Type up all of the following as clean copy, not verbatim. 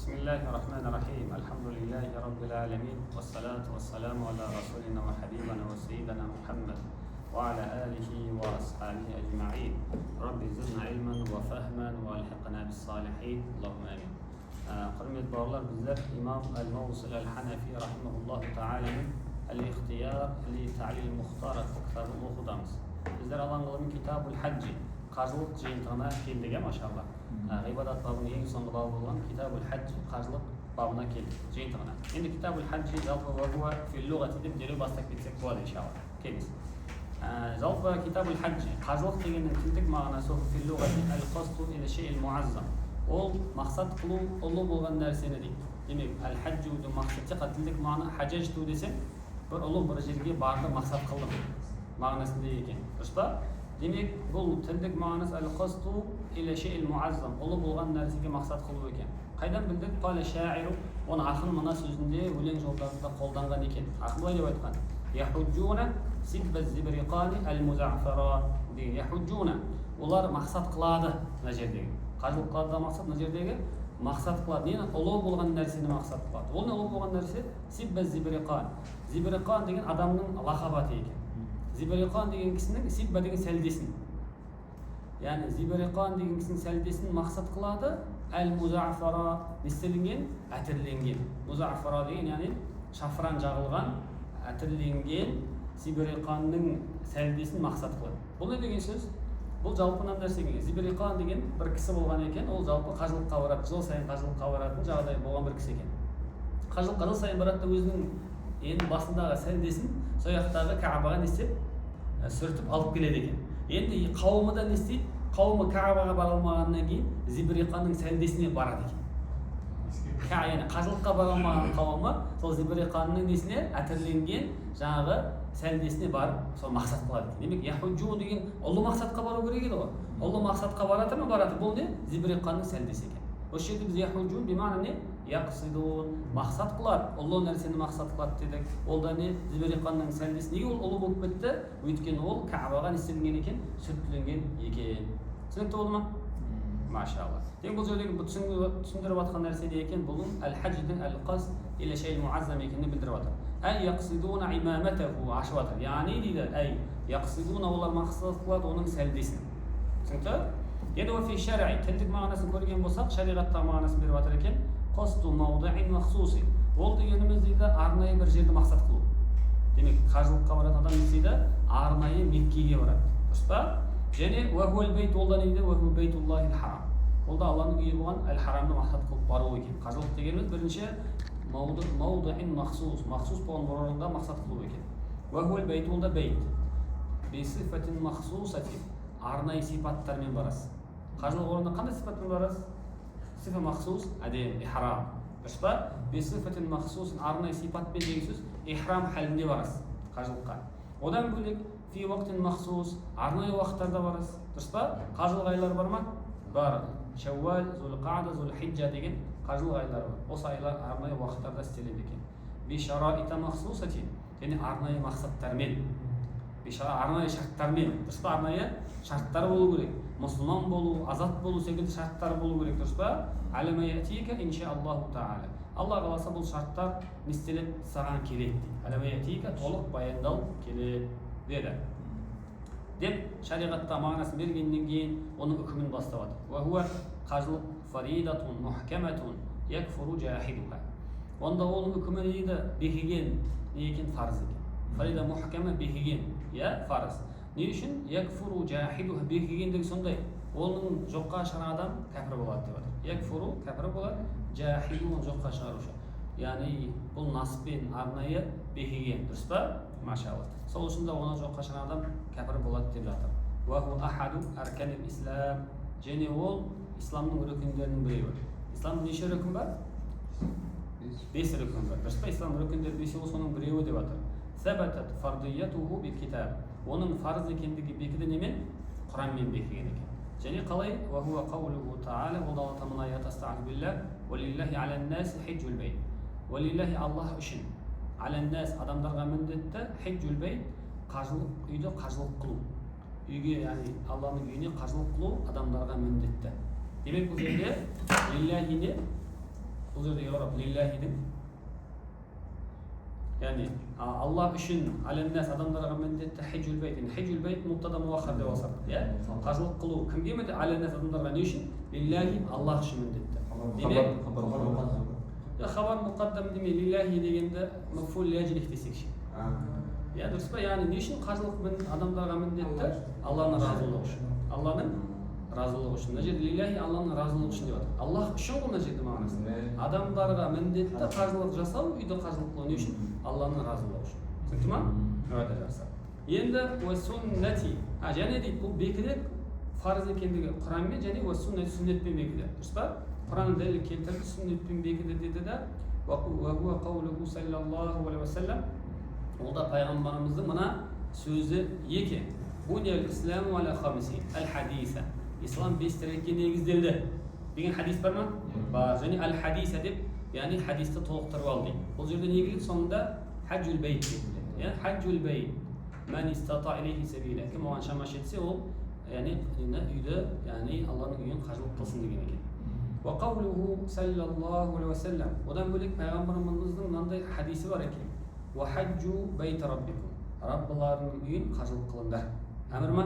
بسم الله الرحمن الرحيم الحمد لله رب العالمين والصلاة والسلام على رسولنا وحبيبنا وسيدنا محمد وعلى آله وأصحابه أجمعين رب زدنا علما وفهما والحقنا بالصالحين اللهم آمين. Құрметті бауырлар, біздер имам Ал-Маусил Ал-Ханафи рахимахуллаху та'аламен Ал-Ихтияр ли-Ta'лил Мухтар атты кітабын оқудамыз. Біздер Алланың қаламымен Китабул Хаджи қажылық жиынтығына келдік, машалла. Ғибадат бабының ең соңғы бабы болған Китабул Хаджи қажылық бабына келдік, жиынтығына. Енді Китабул Хаджи жалпы уа фил-луғати деп дереу бастап кетсек болады иншалла. Келіңіз. Жалпы Китабул Хаджи қажылық дегеннің тілдік мағынасы фил-луғати ал-қасду иля шей'ил муаззам. Ол мақсат қылу ұлы болған нәрсені дейді. Демек, әл-хаджуды мақсат тілдік мағына хаджажту десем, бір ұлы бір жерге барды мақсат қылдым мағынасында екен. Дұрыс па? Демек, бұл тілдік мағынасы әл-қасду иля шей'ил муаззам, ұлы болған нәрсеге мақсат қылу екен. Қайдан білдік? Қала шаиру, оны ақын мына сөзінде өлең жолдарында қолданған екен. Ақын былай деп айтқан: яхуджуна сиббаз зибриқани әл-музаффара деген. Яхуджуна, олар мақсат қылады мына жердегі. Қажылық қылады мақсат, мына жердегі мақсат қылады. Нені? Ұлы болған нәрсені мақсат қылады. Ол не ұлы болған нәрсе? Сиббаз зибриқан. Зибриқан деген адамның лақабаты екен. Зибриқан деген кісінің сибба деген сәлдесін. Яғни зибриқан деген кісінің сәлдесін мақсат қылады. Әл-музаффара, нестелінген? Әтірленген. Музаффара деген яғни шафран жағылған, әтірленген зибриқанның сәлдесін мақсат қылады. Бұл не деген сөз? Бұл жалпы нәрсеге. Зибриқан деген бір кісі болған екен. Ол жалпы қажылыққа барады, жыл сайын қажылыққа баратын жағдай болған бір кісі екен. Қажылыққа жыл сайын барады да өзінің енді басындағы сәлдесін сояқтағы Каабаға не істеп сүртіп алып келеді екен. Енді қауымы да не істейді? Қауымы Каабаға бара алмағаннан кейін Зибриқанның сәлдесіне барады екен. Яғни қажылыққа бара алмаған қауымы сол Зибриқанның несіне әтірленген жаңағы сәлдесіне барып сол мақсат қылады екен. Демек, яхуджу деген ұлы мақсатқа бару керек еді ғой. Ұлы мақсатқа барады ма? Барады. Бұл не? Зибриқанның сәлдесі екен. Осы жерде біз яхуджу бимағна не? Яқсидун, мақсат қылады, ұлы нәрсені мақсат қылады дедік. Ол да не? Зибриқанның сәлдесі. Неге ол ұлы болып кетті? Өйткені ол Каабаға не істелген екен? Сүртілген екен. Түсінікті болды ма? Машалла. Демек, бұл жердегі түсіндіріп жатқан нәрсе не екен? Бұның әл-хадждің әл-қасд иля шей'ил муаззам екенін білдіріп жатыр. Әй яқсидуна имаматаху ашып жатыр. Яғни дейді, әй яқсидуна, олар мақсат қылады оның сәлдесін. Түсінікті? Енді фи шар'i тілдік мағынасын көрген болсақ, шариғаттағы мағынасын беріп жатыр екен. Қасду маудаин махсуси. Ол дегеніміз дейді, арнайы бір жерді мақсат қылу. Демек, қажылыққа баратын адам не дейді? Арнайы Меккеге барады. Дұрыс па? Және уахуал бейт, ол да не дейді? Уаху бейтуллахил харам. Ол да Алланың үйі болған әл-харамды мақсат қылып бару екен. Қажылық дегеніміз бірінші маудаин махсус, махсус болған бір орында мақсат қылу екен. Уахуал бейт, ол да бейт. Бисифатин махсусатин, арнайы сипаттармен барасыз. Қажылық орнында қандай сипатпен барасыз? Сифа махсус, әдем, ихрам. Дұрыс па? Бисифатин махсусин, арнайы сипатпен деген сөз, ихрам халінде барасыз қажылыққа. Одан бөлек фи уақытин махсус, арнайы уақыттарда барасыз. Дұрыс па? Қажылық айлар бар ма? Бар. Шауал, Зулқада, Зулхиджа деген қажылық айлары бар. Осы айлар арнайы уақыттарда істеледі екен. Бишараита махсусатин, және арнайы мақсаттармен, арнайы шарттармен. Дұрыс па? Арнайы шарттар болу керек. Мұсылман болу, азат болу секілді шарттар болу керек. Дұрыс па? Алямаятика иншааллаху та'ала. Алла қаласа бұл шарттар нестелеп саған келеді дейді. Алямаятика толық баяндал келеді деді. Деп шариғатта мағынасын бергеннен кейін оның үкімін бастап жатыр. Уахуа қажылық фаридатун мухкаматун якфуру жахидуха. Онда оның үкімі не дейді? Бекіген не екен? Фарыз екен. Фарида мухкама бекіген, я фарыз. Не үшін? Якфуру жахидуха, бекігендігі сондай. Оның жоққа шығарған адам кәпір болады деп жатыр. Якфуру кәпір болады, жахиду жоққа шығарушы. Яғни бұл наспен арнайы бекіген. Дұрыс па? Машалла. Сол үшін де оны жоққа шығарған адам кәпір болады деп жатыр. Уаху ахаду арканил ислам, және ол исламның рүкіндерінің біреуі. Исламның неше рүкін бар? 5 рүкін бар. Дұрыс па? Ислам рүкіндері 5-і, соның біреуі деп жатыр. Сабатат фардиятуху бил китаб. Оның фарыз екендігі бекіді немен? Құранмен бекіген екен. Және қалай? Уахуа қаулуху та'ала, ол да Алла тағала аят астағфиру билlah, уалиллахи алан-наси хиджул бейт. Уалиллахи Аллах үшін, алан-нас адамдарға міндетті, хиджул бейт, қажылық үйді қажылық қылу. Үйге, яғни Алланың үйіне қажылық қылу адамдарға міндетті. Демек бұл жерде лиллахи не? бұл жердегі ғибарат лиллахидің яғни Аллах үшін аленнас адамдарға міндетті хиджул бейт. Хиджул бейт мубтада муаххар деп алсақ, иә? Қажылық қылу кімге міндетті? Аленнас адамдарға не үшін? Лиллахи Аллах үшін міндетті. Демек, хабар мұқаддам демей лиллахи дегенде мафул ляжлих десекші. Иә, дұрыс па? Яғни не үшін қажылық адамдарға міндетті? Алланың разылығы үшін. Алланың разылығы үшін. Мына жерде лиллахи Алланың разылығы үшін деп жатыр. Аллах үшін ғой мына жерде мағынасы. Адамдарға міндетті қажылық жасау, үйде қажылық қылу не үшін? Алланың разылығы үшін. Түсінікті ма? Өте жақсы. Енді уассуннати. Және дейді бұл бекіде фарыз екендігі Құранмен және уассуннати сүннетпен бекіде. Дұрыс па? Құранның дәлел келтірді сүннетпен бекіде деді да уа қаулуху саллаллаху алейхи ва саллям. Ол да пайғамбарымыздың мына сөзі екен. Бунияль исламу аля хамси аль-хадиса. Ислам 5 тәрекке негізделді деген хадис бар ма? Бар. Және аль-хадиса деп, яғни хадисті толықтырып ал дейді. Бұл жерде не келеді? Соңында хаджул бейт дейді. Яғни хаджул бейт. Ман истата илейхи сабила. Кім оған шама жетсе, ол яғни үйді, яғни Алланың үйін қажылық қылсын деген екен. Ва қаулуху саллаллаху алейхи ва саллям. Одан бөлек пайғамбарымыздың мынандай хадисі бар екен. Ва хаджу бейт раббикум. Раббыларының үйін қажылық қылыңдар. Әмір ма?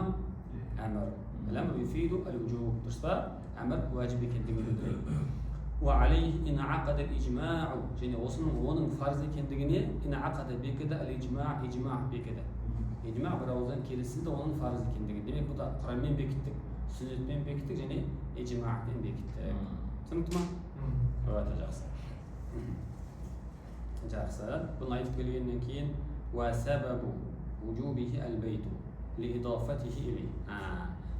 Әмір. Әмір юфиду ал-вуджуб. Дұрыс па? Әмір уәжіп екендігін білдіреді. Ва алейхи инъақада al-ijмау. Және оның фарз екендігіне инъақада бекіді al-ijма' ижма' бекіді. Ижма' бір ауыздан келісілді оның фарз екендігін. Демек бұл да Құранмен бекіттік, сүннетпен бекіттік және ижмa'пен бекіттік. Түсінікті ма? Өте жақсы. Жақсы. Бұны айтып келгеннен кейін ва сабабу вуджубихи ал-бейту ли-идафатихи илейхи.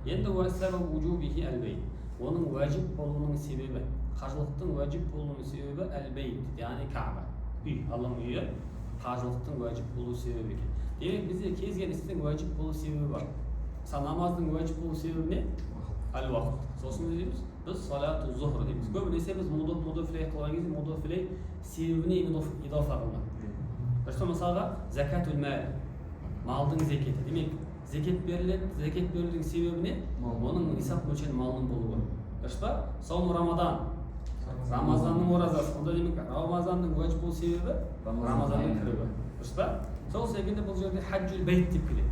Енді ва сабабу вуджубихи ал-бейт. Оның уәжіп болуының себебі, қажылықтың уәжіп болуының себебі әл-бейт, яғни Каба. Үй, Алланың үйі қажылықтың уәжіп болу себебі екен. Демек бізде кез келген істің уәжіп болу себебі бар. Намаздың уәжіп болу себебі не? Әл-уақыт. Сосын не дейміз? Біз салату зухр дейміз. Көбінесе біз мудофилей қылған кезде мудофилей себебіне идафа қылған. Дұрыс па? Мысалға закатул мал, малдың зекеті. Демек зекет беріледі, зекет берудің себебі не? Оның нисап мөлшері малының болуы. Дұрыс па? Саум Рамадан, Рамазанның оразасы. Онда демек Рамазанның уәжіп болу себебі Рамазанның кіруі. Дұрыс па? Сол секілді бұл жерде хаджул бейт деп келеді.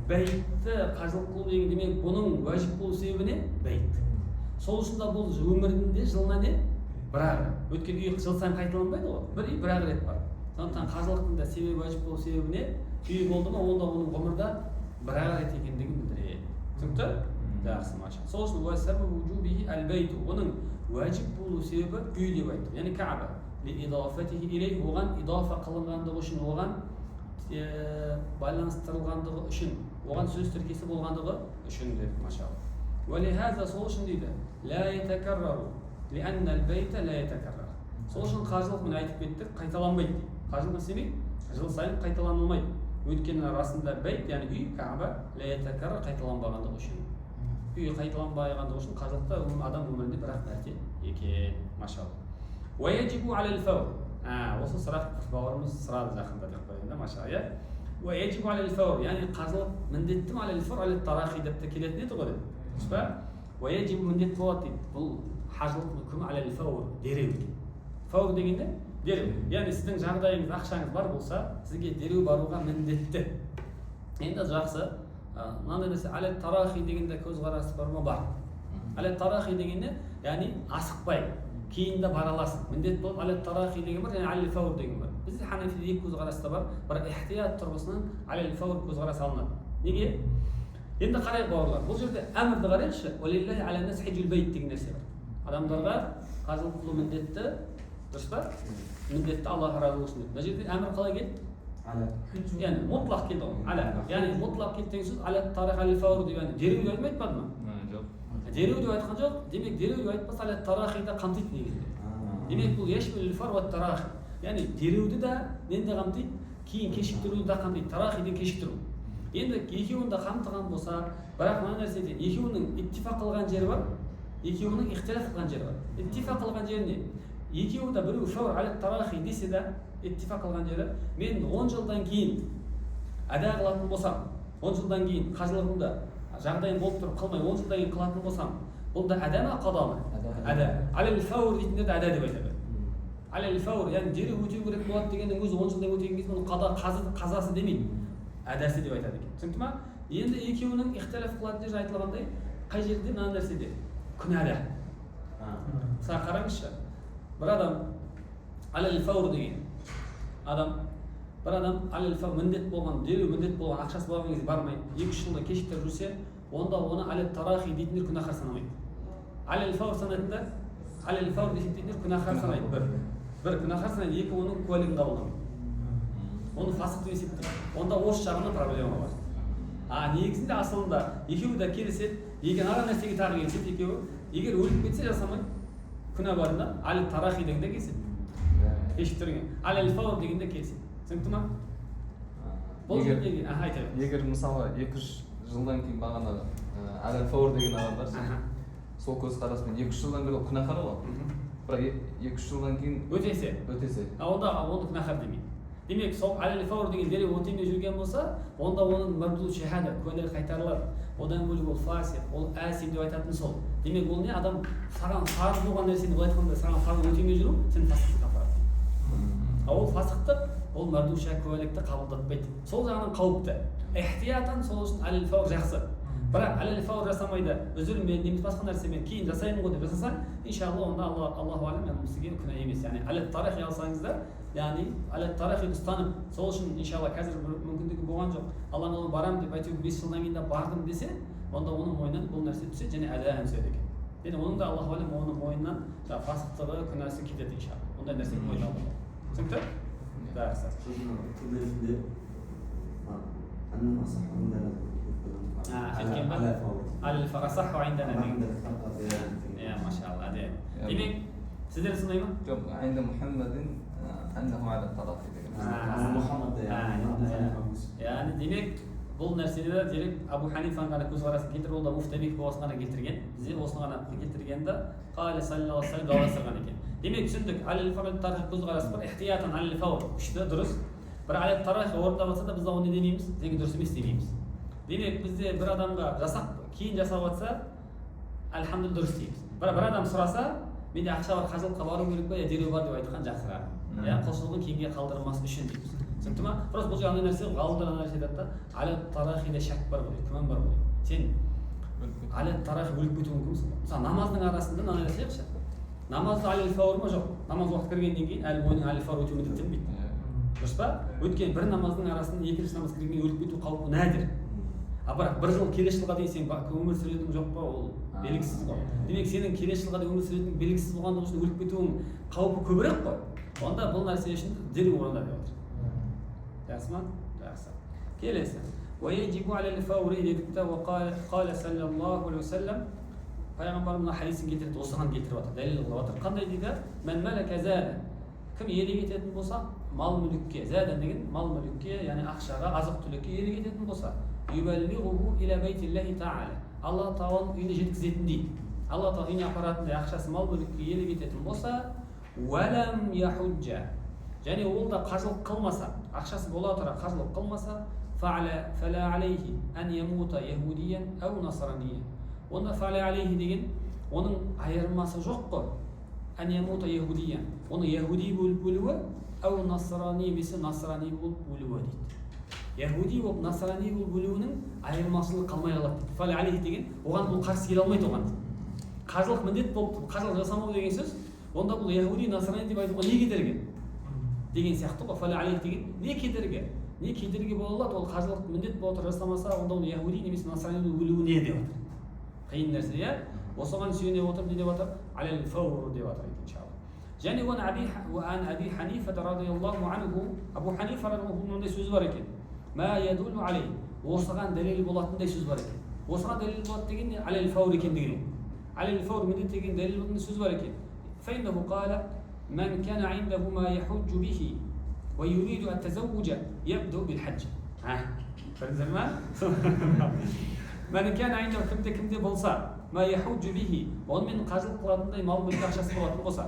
Бейтті қажылық қылу деген демек бұның уәжіп болу себебі не? Бейт. Сол үшін да бұл өмірінде жылына не? Бір-ақ. Өткен үй жыл сайын қайталанбайды ғой. Бір үй бір-ақ рет бар. Сондықтан қажылықтың да себебі уәжіп болу себебі не? Үй болды ма, онда оның ғұмырда бір-ақ рет екендігін білдіреді. Түсінікті? Жақсы, маша. Сол үшін уәсабу вуджубихи ал-бейту. Оның уәжіп болу себебі үй деп айтты. Яғни Каба. Ли-идафатихи илейхи. Оған идафа қылынғандығы үшін, оған байланыстырылғандығы үшін, оған сөз тіркесі болғандығы үшін деп машалла. Уәлихаза сол үшін дейді. Ла ятакаррару. Лианна ал-бейта ла ятакаррар. Сол үшін қажылық мен айтып кеттік, қайталанбайды дейді. Қажылық істемейді, жыл сайын қайталанылмайды. Өйткені расында бейт, яғни үй, Каба, ла ятакаррар қайталанбағандығы үшін. Үй қайталанбағандығы үшін қажылықта адам өмірінде бір-ақ мәрте екен, машалла. Ва яджибу алал-фавр. Осы сұрақ бауырымыз сұрады жақында деп қойғанда, машалла. Ва яджибу алал-фавр, яғни қажылық міндетті ме алал-фавр, алал-тарахи деп те келетін еді ғой деп. Дұрыс па? Ва яджибу міндетті болады дейді. Бұл қажылық үкімі алал-фавр, дереу екен. Фавр дегенде дереу. Яғни сіздің жағдайыңыз, ақшаңыз бар болса, сізге дереу баруға міндетті. Енді жақсы. Мынандай нәрсе алал-тарахи дегенде көзқарасы бар ма? Бар. Алал-тарахи дегенде, яғни асықпай, кейін де бара аласың. Міндет болып алал-тарахи деген бар, және алал-фавр деген бар. Бізде Ханафиде екі көзқарас та бар. Бірақ ихтият тұрғысынан алал-фавр көзқарас алынады. Неге? Енді қарайық бауырлар. Бұл жерде әмірді қарайықшы. Уалиллахи алан-нас хиджул бейт деген нәрсе бар. Адамдарға қажылық қылу міндетті. Дұрыс па? Міндетті Аллах разылығы үшін. Мына жерде әмір қалай келді? Яғни мұтлақ келді ғой. Яғни мұтлақ келді деген сөз алал-тарахи алал-фавр деп яғни дереу деп айтпады ма? Дереу деп айтқан жоқ. Демек дереу деп айтпаса алал-тарахиді қамтиды негізінде. Демек бұл яшмилул фавр ва тарахи. Яғни дереуді де нені де қамтиды, кейін кешіктіруді де қамтиды. Тарахиден кешіктіру. Енді екеуін де қамтыған болса, бірақ мына нәрседе екеуінің иттифақ қылған жері бар, екеуінің ихтилаф қылған жері бар. Иттифақ қылған жері не? Екеуі де біреу фавр алал-тарахи десе де иттифақ қылған жері, мен 10 жылдан кейін әда қылатын болсам, 10 жылдан кейін қажылығымда жағдайым болып тұрып қалмай 10 жылдан кейін қылатын болсам, бұл да әда ма, қада ма? Әда. Алал-фавр дейтіндер де әда деп айтады. алел фаур, яғни дереу өтеу керек болады дегеннің өзі 10 жылдан өтеген кезде оны қазасы демейді, әдәсі деп айтады екен. Түсінікті ма? Енді екеуінің ихтилаф қылатын жері айтылғандай, қай жерде мына нәрседе күнәда. Мысалы қараңызшы, бір адам алел фаур деген адам, бір адам алел фаур міндет болған, дереу міндет болған, ақшасы болған кезде бармай, 2-3 жылда кешіктіріп жүрсе, онда оны алел тарахи дейтіндер күнәһар санамайды. Алел фаур санайтындар, алел фаур дейтіндер күнәһар санайды. Бір күнәһар санайды, екі оның куәлігін қабылдамайды. Оны фасық деп есептейді. Онда осы жағында проблема бар. Негізінде асылында екеуі де келіседі, егер ана нәрсеге тағы келіседі екеуі, егер өліп кетсе жасамайды, күнә барында алел тарахи дегенде келіседі. Кешіктірген. Алел фаур дегенде келіседі. Түсінікті ма? Егер мысалы 2-3 жылдан кейін бағана алел фаур деген адамдар сол көзқараспен 2-3 жылдан бері күнәһар ғой. Бірақ 2-3 жылдан кейін өтесе. Онда оны күнәһар демейді. Демек, сол алел фаур деген дереу өтемей жүрген болса, онда оның мәрдуд шахада, куәлігі қайтарылады. Одан бөлек ол фасиқ, ол әсим деп айтатын сол. Демек, ол не адам саған фарыз болған нәрсені былай айтқанда саған фарыз өтемей жүру, сен фасықтыққа апарады. Ол фасықтық, ол мәрдуд шах куәлікті қабылдатпайды. Сол жағынан қауіпті. Ихтиятан сол үшін алел фаур жақсы. Бірақ алел фаур жасамайды, өзірім немесе басқа нәрсемен кейін жасаймын ғой деп жасасаң, иншалла онда Аллаху алем, сізге күнә емес. Яғни алел тарихи алсаңыздар, яғни алел тарихи ұстанып, сол үшін иншалла қазір мүмкіндігі болған жоқ. Алланың жолына барамын деп әйтеуір 5 жылдан кейін бардым десе, онда оның мойнынан бұл нәрсе түседі және әдән түседі екен. Және оның да Аллаху алем оның мойнынан фасықтығы, күнәсі кетеді иншалла. Ондай нәрсе мойнына алады. Түсінікті? Жақсы. على الفرصح وعندنا يا ما شاء الله ده ديمك سيدنا سليمان عند محمد أنه على الطرف محمد يعني ديمك бұл нәрселер дерек Абу Ханифаның ғана көзқарасын келтіріп, ол да муфтабик осыны ғана келтірген. Бізде осыны ғана келтіргенде қали саллаллаху алейхи ва саллям жалғастырған екен. Демек түсіндік, алел фаур тарих көзқарасы бар, ихтиятан алел фаур күшті, дұрыс. Бір алел тарих орындап жатса да біз оны не демейміз? Деген дұрыс емес демейміз. Демек бізде бір адамға жасап кейін жасап жатса, альхамдулилlah дұрыс дейміз. Бір адам сұраса, менде ақша бар, қажылыққа бару керек па, дереу бар деп айтқан жақсырақ. Құлшылығын кейінге қалдырмас үшін дейміз. Түсінікті ма? Просто бұл жағдай нәрсе ғалымдар нәрсе айтады да, алел тарахида шәк бар ғой, күмән бар ғой. Сен алел тарахи өліп кетуі мүмкінсің. Мысалы намаздың арасында мына нәрсе айтайықшы. Намазда алел фаур ма жоқ? Намаз уақыт кіргеннен кейін әлі мойның алел фаур өтуі міндеттелмейді. Дұрыс па? Өйткені бір намаздың арасында екінші намаз кіргеннен өліп кету қаупі нәдір. Бірақ бір жыл келесі жылға дейін сен өмір сүретінің жоқ па, ол белгісіз ғой. Демек сенің келесі жылға дейін өмір сүретінің белгісіз болғандығы үшін өліп кетуің қаупі көбірек қой. Онда бұл нәрсе үшін дереу орында деп отыр. Жақсы ма? Жақсы. Келесі. ويجب على الفور دедік وقال صلى الله عليه وسلم пайғамбар мына хадисін келтіреді, осыған келтіріп отыр, дәлел қылып отыр. Қандай дейді? Мен мәләка зәда. Кім иелік ететін болса, мал мүлікке, зәда деген мал мүлікке, яғни ақшаға, азық-түлікке иелік ететін болса, юбаллигуху иля байтиллахи та'ала. Алла тағаланың үйіне жеткізетін дейді. Алла тағала үйіне апаратындай ақшасы мал мүлікке иелік ететін болса, уәләм яхуджа. Және ол да қажылық қылмаса, ақшасы бола тұра қажылық қылмаса, фәлә алейхи ән ямута яхудиян әу насраниян. Онда фәлә алейхи деген оның айырмасы жоқ қой. Ән ямута яхудиян. Оны яхуди болып өлуі, әу насрани немесе насрани болып өлуі дейді. Яхуди болып насрани болып өлуінің айырмашылығы қалмай қалады дейді. Фәлә алейхи деген оған бұл қарсы келе алмайды оған. Қажылық міндет болып, қажылық жасамау деген сөз, онда бұл яхуди насрани деп айтуға не кедергі? Деген сияқты ғой. Фәлә алейхи деген не кедергі? Не кедергі бола алады? Ол қажылық міндет болып жасамаса, онда ол яхуди немесе насрани өлуі не деп отыр? Қиын нәрсе, иә? Осыған сүйене отырып не деп отыр? Алел фаур деп отыр иншалла. Және уан Аби Ханифа радийаллаху анху, Абу Ханифа радийаллаху сөз бар екен. Ма ядуллу алей. Осыған дәлел болатындай сөз бар екен. Осыған дәлел болады деген не? Алел фаур екендігіне. Алел фаур міндет деген дәлел болатындай сөз бар екен. Файнаху қала من كان عنده ما يحج به ويريد التزوج يبدأ بالحج. فرزمان من كان عنده كمده болса ما يحج به ومن қажылық қылатындай мал мүлік ақшасы болатын болса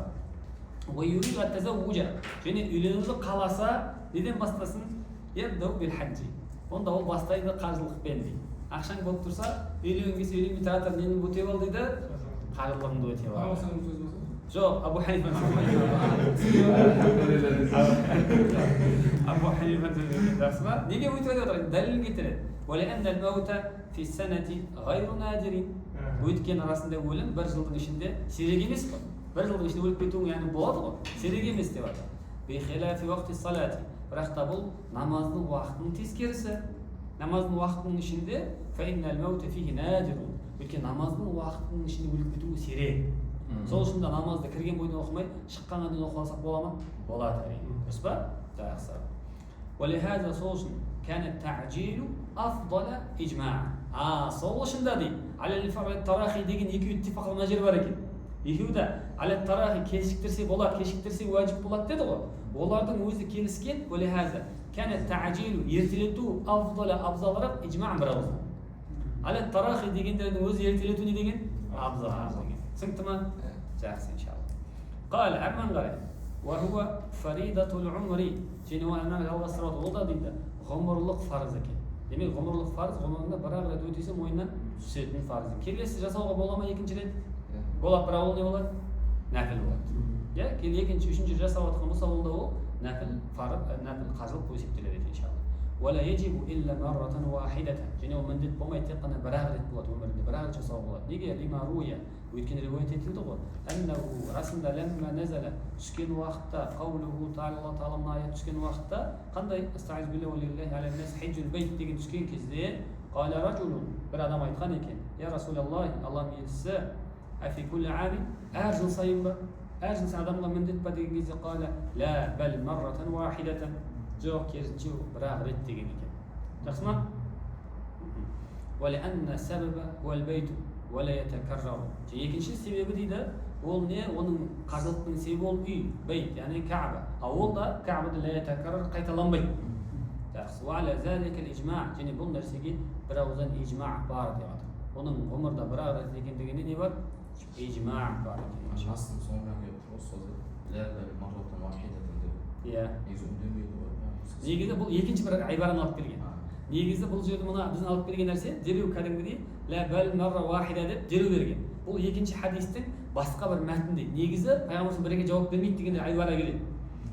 ويريد التزوج және үйленуді қаласа неден бастасын? يبدأ بالحج. Онда ол бастайды қажылықпен дейді. Ақшаң болып тұрса, үйленген кезде үйленбей тұра тұр, нені өтеп ал дейді? Қажылығыңды өтеп ал. Жоқ, Абу Ханифа. Абу Ханифа жақсы ма? Неге өйтіп айтып отыр? Дәлел кетіреді. ولأن الموت في السنة غير نادر. Өйткені расында өлім бір жылдың ішінде сирек емес қой. Бір жылдың ішінде өліп кетуің яғни болады ғой. Сирек емес деп жатыр. بخلاف وقت الصلاة. Бірақ та бұл намаздың уақытының тескерісі. Намаздың уақытының ішінде فإن الموت فيه نادر. Өйткені намаздың уақытының ішінде өліп кетуі сирек. Сол үшін де намазды кірген бойда оқымай, шыққанға дейін оқып алсақ бола ма? Болады әрине. Дұрыс па? Жақсы. ولهذا сол үшін كان التعجيل أفضل إجماعا. Сол үшін де дейді. على التراخي деген екеуі итtifaq қылған жер бар екен. Екеуі де على التراخي кешіктірсе болады, кешіктірсе уәжіп болады деді ғой. Олардың өзі келіскен. ولهذا كان التعجيل ертелету أفضل абзалырақ إجماع бір ауыз. على التراخي дегендердің өзі ертелету не деген? Абзал деген. Түсінікті ма? Жақсы, иншалла. قال әрмен қарай. وهو فريضة العمر. Және оны жалғастырып отыр. Ол да дейді ғұмырлық парыз екен. Демек ғұмырлық парыз ғұмырында бір-ақ рет өтесе мойнынан түсетін парыз. Келесі жасауға бола ма екінші рет? Болады, бірақ ол не болады? Нәпіл болады. Иә, екінші, үшінші жасап жатқан болса ол да ол нәпіл қажылық есептеледі екен иншалла. ولا يجب إلا مرة واحدة. және ол міндет болмайды, тек қана бір-ақ рет болады өмірінде, бір-ақ рет жасауға болады. Неге? Лима руя. Өйткені риуаят етілді ғой. Аннаху расында ләмма назала түскен уақытта, қаулуху тағала, Алла тағаланың аят түскен уақытта, қандай? Астағиз биллахи ва лиллахи аля нас хиджул бейт деген түскен кезде, қала ражулун, бір адам айтқан екен: Я Расулаллах, Алланың елшісі, афи кулли амин, әр жыл сайын ба? Әр жыл сайын адамға міндет па деген кезде, қала ла бәл марратан вахидатан. Жоқ, керісінше бір-ақ рет деген екен. Жақсы ма? وَلِأَنَّ السَّبَبَ هُوَ الْبَيْتُ وَلَا يَتَكَرَّرُ. Екінші себебі дейді, ол не? Оның қажылықтың себебі ол үй, бейт, яғни Кәба. Ол да Кәбада ла ятакаррар, қайталанбайды. Жақсы. وَعَلَى ذَلِكَ الْإِجْمَاعُ. және бұл нәрсеге бір ауыздан ижма бар деп жатыр. Оның ғұмырда бір-ақ рет екендігіне не бар? Ижма бар екен. Жастың соңынан келіп тұр осы ла бәл марратан вахидатан деп. Иә. Негізі үндемейді ғой. Негізі бұл екінші бір айбараны алып келген. Негізі бұл жерде мына біздің алып келген нәрсе дереу кәдімгідей ла бәл марра вахида деп дереу берген. Бұл екінші хадистің басқа бір мәтінде. Негізі пайғамбар біреуге жауап бермейді дегенде айбара келеді.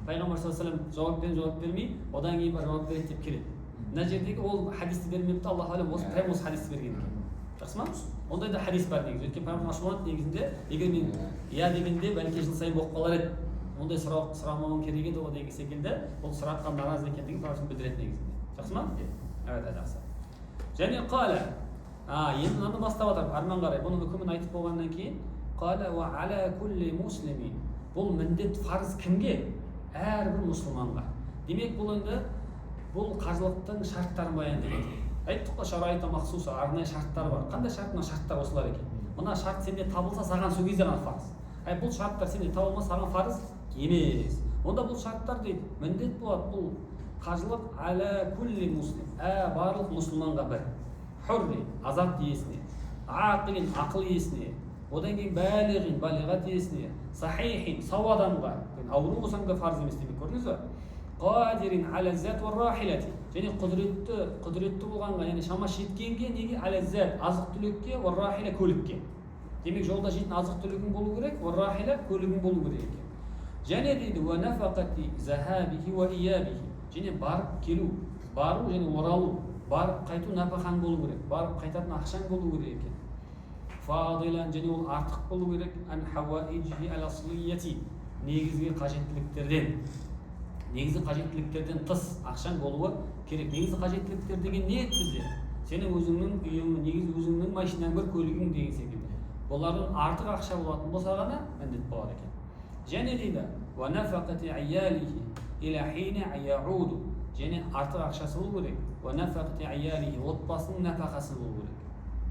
Пайғамбар саллаллаху алейхи вассалам жауап бермей, одан кейін бар жауап береді деп келеді. Мына жердегі ол хадисті бермепті, Аллаху алам, осы прям осы хадисті берген екен. Жақсы ма? Ондай да хадис бар негізі. Өйткені пайғамбар ашуланады негізінде, егер мен иә дегенде бәлки жыл сайын болып қалар еді. Ондай сұрамауым керек еді ғой деген секілді, бұл сұратқан наразы екендігін пайғамбар білдіреді негізінде. Жақсы ма? Жақсы. Және қала, енді мынаны бастап жатыр, арман қарай, бұның үкімін айтып болғаннан кейін, қала ва аля кулли муслими. Бұл міндет фарыз кімге? Әрбір мұсылманға. Демек бұл енді бұл қажылықтың шарттарын баяндайды. Айттық қой, шарайта махсуса, арнайы шарттар бар. Қандай шарттар осылар екен? Мына шарт сенде табылса, саған сол кезде ғана фарыз. Бұл шарттар сенде табылмаса, саған фарыз емес. Онда бұл шарттар дейді, міндет болады. Бұл қажылық аля кулли муслим, барлық мұсылманға бір. Хурри, азат иесіне, ақилин, ақыл иесіне, одан кейін балиғин, балиғат иесіне, сахихин, сау адамға, ауру болсаң да фарыз емес демек, көрдіңіз бе? Қадирин аля зат ва рахилати, және құдіретті болғанға, яғни шамасы жеткенге, неге? Аля зат, азық-түлікке, ва рахила, көлікке. Демек жолда жейтін азық-түлігің болу керек, ва рахила, көлігің болу керек екен. Және дейді, ва нафақати захабихи ва иябихи, және барып келу, бару және оралу, барып қайту нәпақаң болу керек, барып қайтатын ақшаң болу керек екен. Фадилан, және ол артық болу керек, ан хауаиджи ал-аслияти, негізгі қажеттіліктерден тыс ақшаң болуы керек. Негізгі қажеттіліктер деген не бізде? Сенің өзіңнің үйің, негізі өзіңнің машинаң бір, көлігің деген секілді. Бұлардың артық ақша болатын болса ғана міндет болады екен. Және дейді, ва нафақати айялихи иля хина яуду, және артық ақшасы болу керек. Ва нафақати айялихи, отбасының нәпақасы болу керек.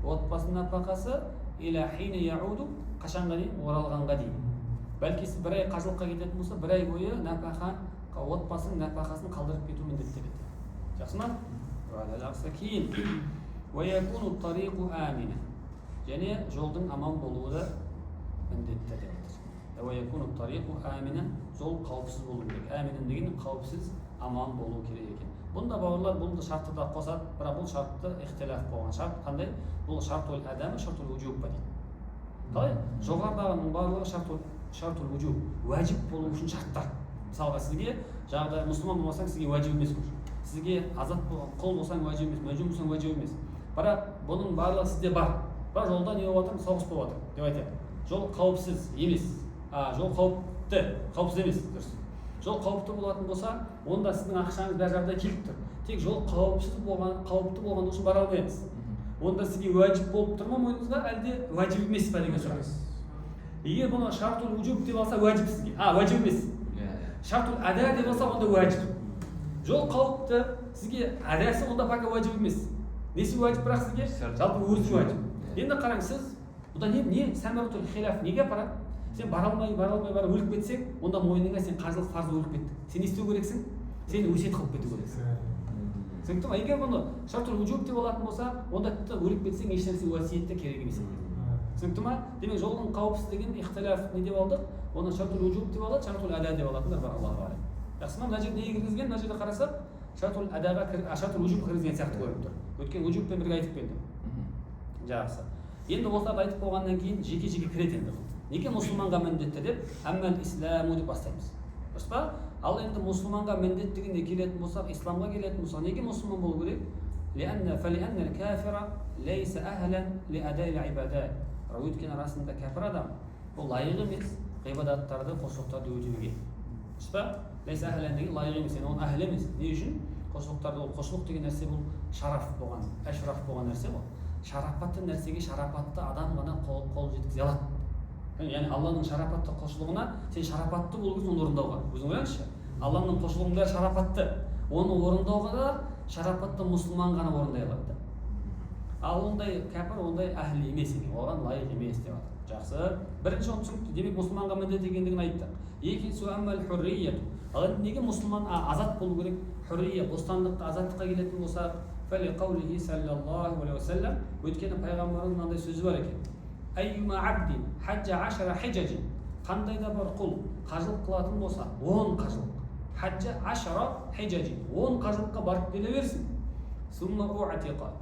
Отбасының нәпақасы иля хина яуду, қашанға дейін? Оралғанға дейін. Бәлки сіз бір ай қажылыққа кететін болса, бір ай бойы отбасының нәпақасын қалдырып кету міндеттеледі. Жақсы ма? Жақсы. Кейін ва якуну тариқу амина, және жолдың аман болуы да міндетті деп отыр. Ва якуну тариқу амина, жол қауіпсіз болу керек. Аминан деген қауіпсіз, аман болу керек екен. Бұнда бауырлар бұл шартты да қосады, бірақ бұл шартты ихтилаф болған. Шарт қандай? Бұл шартул адами, шартул уджуб дейді. Қалай? Жоғарыдағының барлығы шартул вуджуб, уәжіп болу үшін шарттар. Мысалға сізге жаңағыдай мұсылман болмасаң сізге уәжіп емес бұл. Сізге азат құл болсаң уәжіп емес, мәжнүн болсаң уәжіп емес. Бірақ бұның барлығы сізде бар. Бірақ жолда не болып жатыр? Соғыс болып жатыр деп айтайық. Жол қауіпсіз емес. Жол қауіпсіз емес, дұрыс. Жол қауіпті болатын болса, онда сіздің ақшаңыз бәр жағдай келіп тұр. Тек жол қауіпті болған үшін бара алмаймыз. Онда сізге уәжіп болып тұр ма мойныңызға, әлде уәжіп емес па деген сұрақ. Егер бұны шартул вуджуб деп алса уәжіп сізге. Уәжіп емес. Шартул ада деп алса онда уәжіп. Жол қауіпті, сізге адасы онда пока уәжіп емес. Несі уәжіп бірақ сізге? Жалпы өзі уәжіп. Енді қараң, сіз бұда не сәмәрутул хилаф неге апарады? Сен бара алмай барып өліп кетсең, онда мойныңа сен қажылық фарзы өліп кеттің. Сен не істеу керексің? Сен өсиет қылып кету керексің. Түсінікті ме? Егер бұны шартул вуджуб деп алатын болса, онда тіпті өліп кетсең ешнәрсе өсиетте керек емес. Түсінікті ме? Демек жолдың қауіпсіздігін ихтилаф не деп алдық? Оны шартул вуджуб деп алады, шартул ада деп алатындар бар, Аллаху алейм. Жақсы ма? Мына жерде неге кіргізген? Мына жерде қарасақ, шартул адаға шартул вуджуб кіргізген сияқты көрініп тұр. Өткен вуджубпен бірге айтып бердім. Жақсы. Енді осыларды айтып болғаннан кейін жеке-жеке кіреді енді. Неге мұсылманға міндетті деп, әммәл исламу деп бастаймыз. Дұрыс па? Ал енді мұсылманға міндеттігіне келетін болсақ, исламға келетін болсақ, неге мұсылман болу керек? Фалианнал кафира лейса ахлан ли адаил ибадат. Өйткені расында кәпір адам бұл лайық емес ғибадаттарды, құлшылықтарды өтеуге. Дұрыс па? Лейса ахлан деген лайық емес, оның әхлі емес. Не үшін? Құлшылықтарды, құлшылық деген нәрсе бұл шараф болған, әшраф болған нәрсе ғой. Шарапатты нәрсеге шарапатты адам ғана қол жеткізе алады. Яғни Алланың шарапатты құлшылығына сен шарапатты болу үшін оны орындауға. Өзің ойлаңызшы. Алланың құлшылығының бәрі шарапатты. Оны орындауға да шарапатты мұсылман ғана орындай алады. Ал ондай кәпір, ондай әхлі емес екен, оған лайық емес деп жатыр. Жақсы. Бірінші оны түсінікті. Демек мұсылманға міндет екендігін айттық. Екіншісі әммәл хуррият. Ал неге мұсылман азат болу керек? Хуррия, бостандыққа, азаттыққа келетін болса, фалиқаулихи саллаллаху алейхи ва саллям, өйткені пайғамбарымыз мынандай сөзі бар екен. Айюма абдин хаджа ашара хижажин. Қандай да бір құл қажылық қылатын болса, 10 қажылық. Хаджа ашара хижажин. 10 қажылыққа барып келе берсін. Сумма уатиқа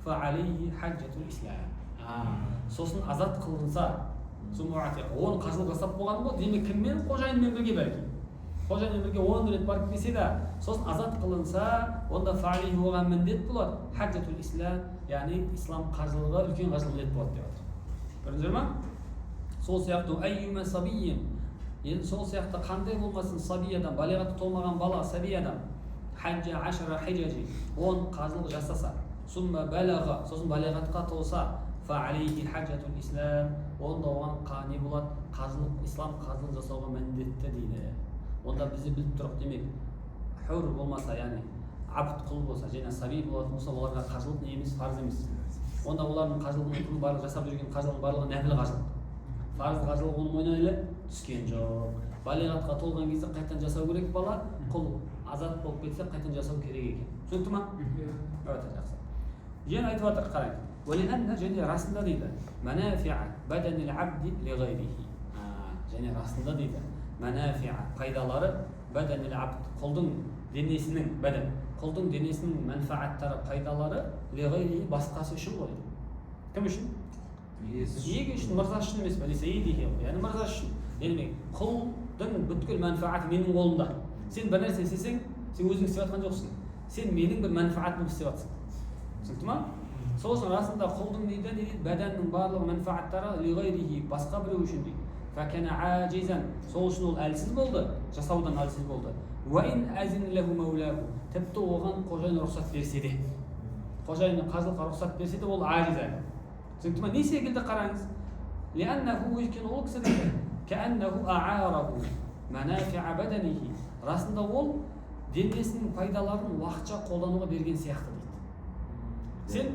фа алейхи хаджатул ислам. Сосын азат қылынса, сумма уатиқа 10 қажылық жасап болған ғой, демек кіммен? Қожайынмен бірге бәлки. Қожайынмен бірге 10 рет барып келсе де, сосын азат қылынса, онда фа алейхи оған міндет болады. Хаджатул ислам, яғни ислам қажылығы үлкен қажылық міндет болады деп жатыр. Көрдіңіздер ма? Сол сияқты айюма сабийин. Енді сол сияқты қандай болмасын сабиядан, балиғаты толмаған бала, сабиядан хаджа ашара хижажи 10 қажылық жасаса, сумма балаға, сосын балиғатқа толса, фа алейхи хаджатул ислам, онда оған не болады? Қажылық, ислам қажылық жасауға міндетті дейді. Онда бізде біліп тұрық, демек хур болмаса, яғни абд құл болса, және саби болатын болса, оларға қажылық не емес, фарз емес. Онда олардың қажылығының барлығы жасап жүрген қажылығының барлығы нәпіл қажылық. Фарз қажылығы оның мойнына түскен жоқ. Балиғатқа толған кезде қайтадан жасау керек бала, құл азат болып кетсе қайтадан жасау керек екен. Түсінікті ма? Өте жақсы. Және айтып жатыр, қараңыз. Уәлиәнна, және расында дейді, манафиа баданил абди лиғайрихи. Және расында дейді, манафиа пайдалары баданил абд, құлдың денесінің бәдан, құлдың денесінің мәнфааттары, пайдалары лиғайрихи басқасы үшін ғой. Кім үшін? Иегі үшін, мырзасы үшін емес па? Яғни мырзасы үшін. Демек, құлдың бүткіл мәнфааты менің қолымда. Сен бір нәрсе істесең, сен өзің істеп жатқан жоқсың. Сен менің бір мәнфаатымды істеп жатсың. Түсінікті ма? Сосын расында құлдың дейді, бәданның барлығы мәнфааттары лиғайрихи, басқа біреу үшін дейді. Фәкәна ажизан, сол үшін ол әлсіз болды, жасаудан әлсіз болды. Уәин әзин ләху мәуләху, тіпті оған қожайын рұқсат берсе де, қожайын қажылыққа рұқсат берсе де ол ажиз әлі. Түсінікті ма? Не секілді қараңыз? Лиәннәху, өйткені ол кісі кәәннәху а'араху манафи'a бәданихи, расында ол денесінің пайдаларын уақытша қолдануға берген сияқты дейді. Сен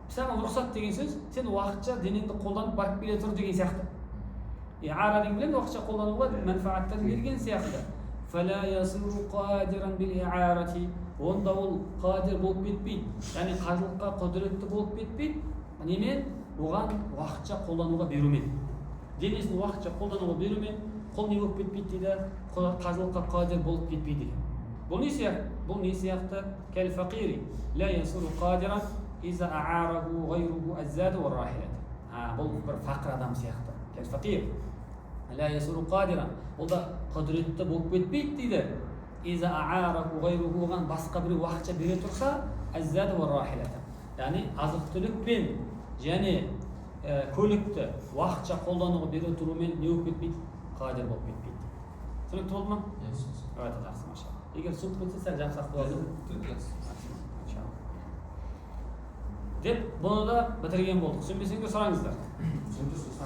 саған рұқсат деген сөз, сен уақытша денеңді қолданып барып келе тұр деген сияқты. Иара деген білем, уақытша қолдануға мәнфааттарын берген сияқты. Фәлә ясиру қадиран бил иарати, онда ол қадир болып кетпейді, яғни қажылыққа құдіретті болып кетпейді. Немен? Оған уақытша қолдануға берумен. Денесін уақытша қолдануға берумен құл не болып кетпейді дейді, қажылыққа қадир болып кетпейді. Бұл не сияқты? Бұл не сияқты? Кәл фақири ла ясиру қадиран иза а'араху ғайруху аззады ва рахилат. Бұл бір фақыр адам сияқты. Кәл фақир. لا يصير قادرا. Ол да құдіретті болып кетпейді дейді. إذا أعاره غيره оған басқа біреу уақытша бере тұрса, الزاد والراحلة. Яғни азық-түлік пен және көлікті уақытша қолдануға бере тұрумен не болып кетпейді? Қадір болып кетпейді. Түсінікті болды ма? Өте жақсы, машалла. Егер суып кетсе, сәл жақсақ болады. Деп, бұны да бітірген болдық. Түсінбесеңдер сұраңыздар.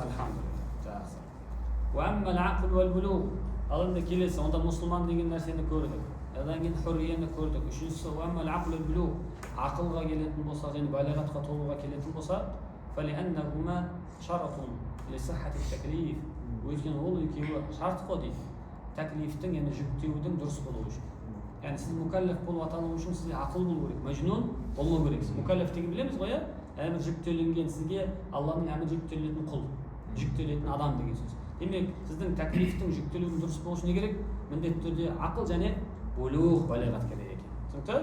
Алхамдулилlah. Жақсы. وأما العقل والبلوغ. Ал енді келесі, онда мұсылман деген нәрсені көрдік. Одан кейін хуррияны көрдік. Үшіншісі, وأما العقل والبلوغ. Ақылға келетін болса, және балиғатқа толуға келетін болса, فلأنهما شرط لصحة التكليف. Өйткені ол екеуі шарт қой дейді. Тәклифтің, яғни жүктеудің дұрыс болуы үшін. Яғни сіз мүкәлләф болып аталу үшін сізде ақыл болу керек, мәжнун болмау керексіз. Мүкәлләф деген білеміз ғой, иә? Әмір жүктелінген сізге Алланың әмір жүктелетін құл, жүктелетін адам деген сөз. Демек, сіздің тәклифтің жүктелуінің дұрыс болу үшін не керек? Міндетті түрде ақыл және булуғ, балиғат керек екен. Түсінікті?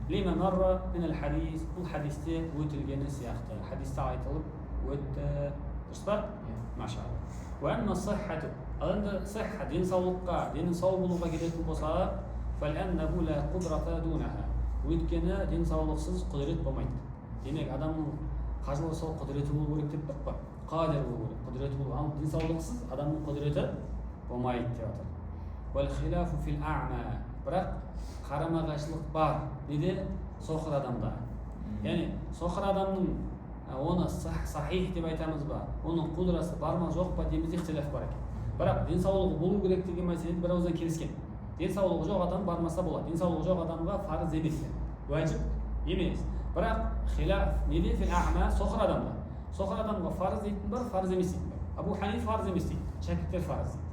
Лима марра мин аль-хадис. Бұл хадисте өтілгені сияқты. Хадисте айтылып өтті. Дұрыс па? Машалла. وأما الصحة. Ал енді сихха, денсаулыққа, денің сау болуға келетін болса, فَلْأَنَّهُ لَا قُدْرَةَ دُونَهَا. Өйткені денсаулықсыз құдірет болмайды. Демек, адамның қажылығы сол құдіреті болу керек деп тұр. Қадір болу керек, құдіреті болу. Ал денсаулықсыз адамның құдіреті болмайды деп отыр. وَالْخِلَافُ فِي الْأَعْمَى. Бірақ қарама-қайшылық бар. Неде? Соқыр адамда. Яғни, соқыр адамның оны сахих деп айтамыз ба, оның құдрасы бар ма жоқ па дейміз, ихтилаф бар екен. Бірақ денсаулығы болу керек деген мәселеде бір ауыздан келіскен. Денсаулығы жоқ адам бармаса болады. Денсаулығы жоқ адамға фарыз емес, уәжіп емес. Бірақ хилаф неде? Фил аъма, соқыр адамда. Соқыр адамға фарыз дейтін бар, фарыз емес дейтін бар. Абу Ханиф фарыз емес дейді, шәкірттер фарыз дейді.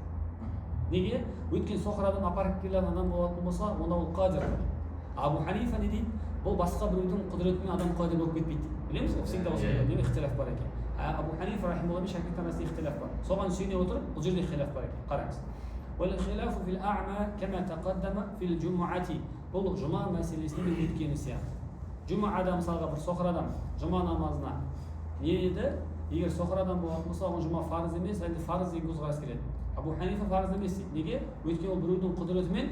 Неге? Өйткені соқыр адам апарып келген адам болатын болса, онда ол қадир болады. Абу Ханифа не дейді? Бұл басқа біреудің құдіретімен адам қадир болып кетпейді. Білеміз ғой, всегда осындай неме ихтилаф бар екен. Абу Ханифа рахималлаху шәкірттер арасында ихтилаф бар. Соған сүйене отырып, бұл жерде ихтилаф бар екен. Қараңыз. والخلاف في الأعمى كما تقدم في الجمعة. Бұл жұма мәселесінде өткені сияқты. Жұмада мысалға бір соқыр адам жұма намазына не еді? Егер соқыр адам болатын болса, оған жұма фарыз емес, әлде фарыз деген көзқарас келеді. Абу Ханифа фарыз емес дейді. Неге? Өйткені ол біреудің құдіретімен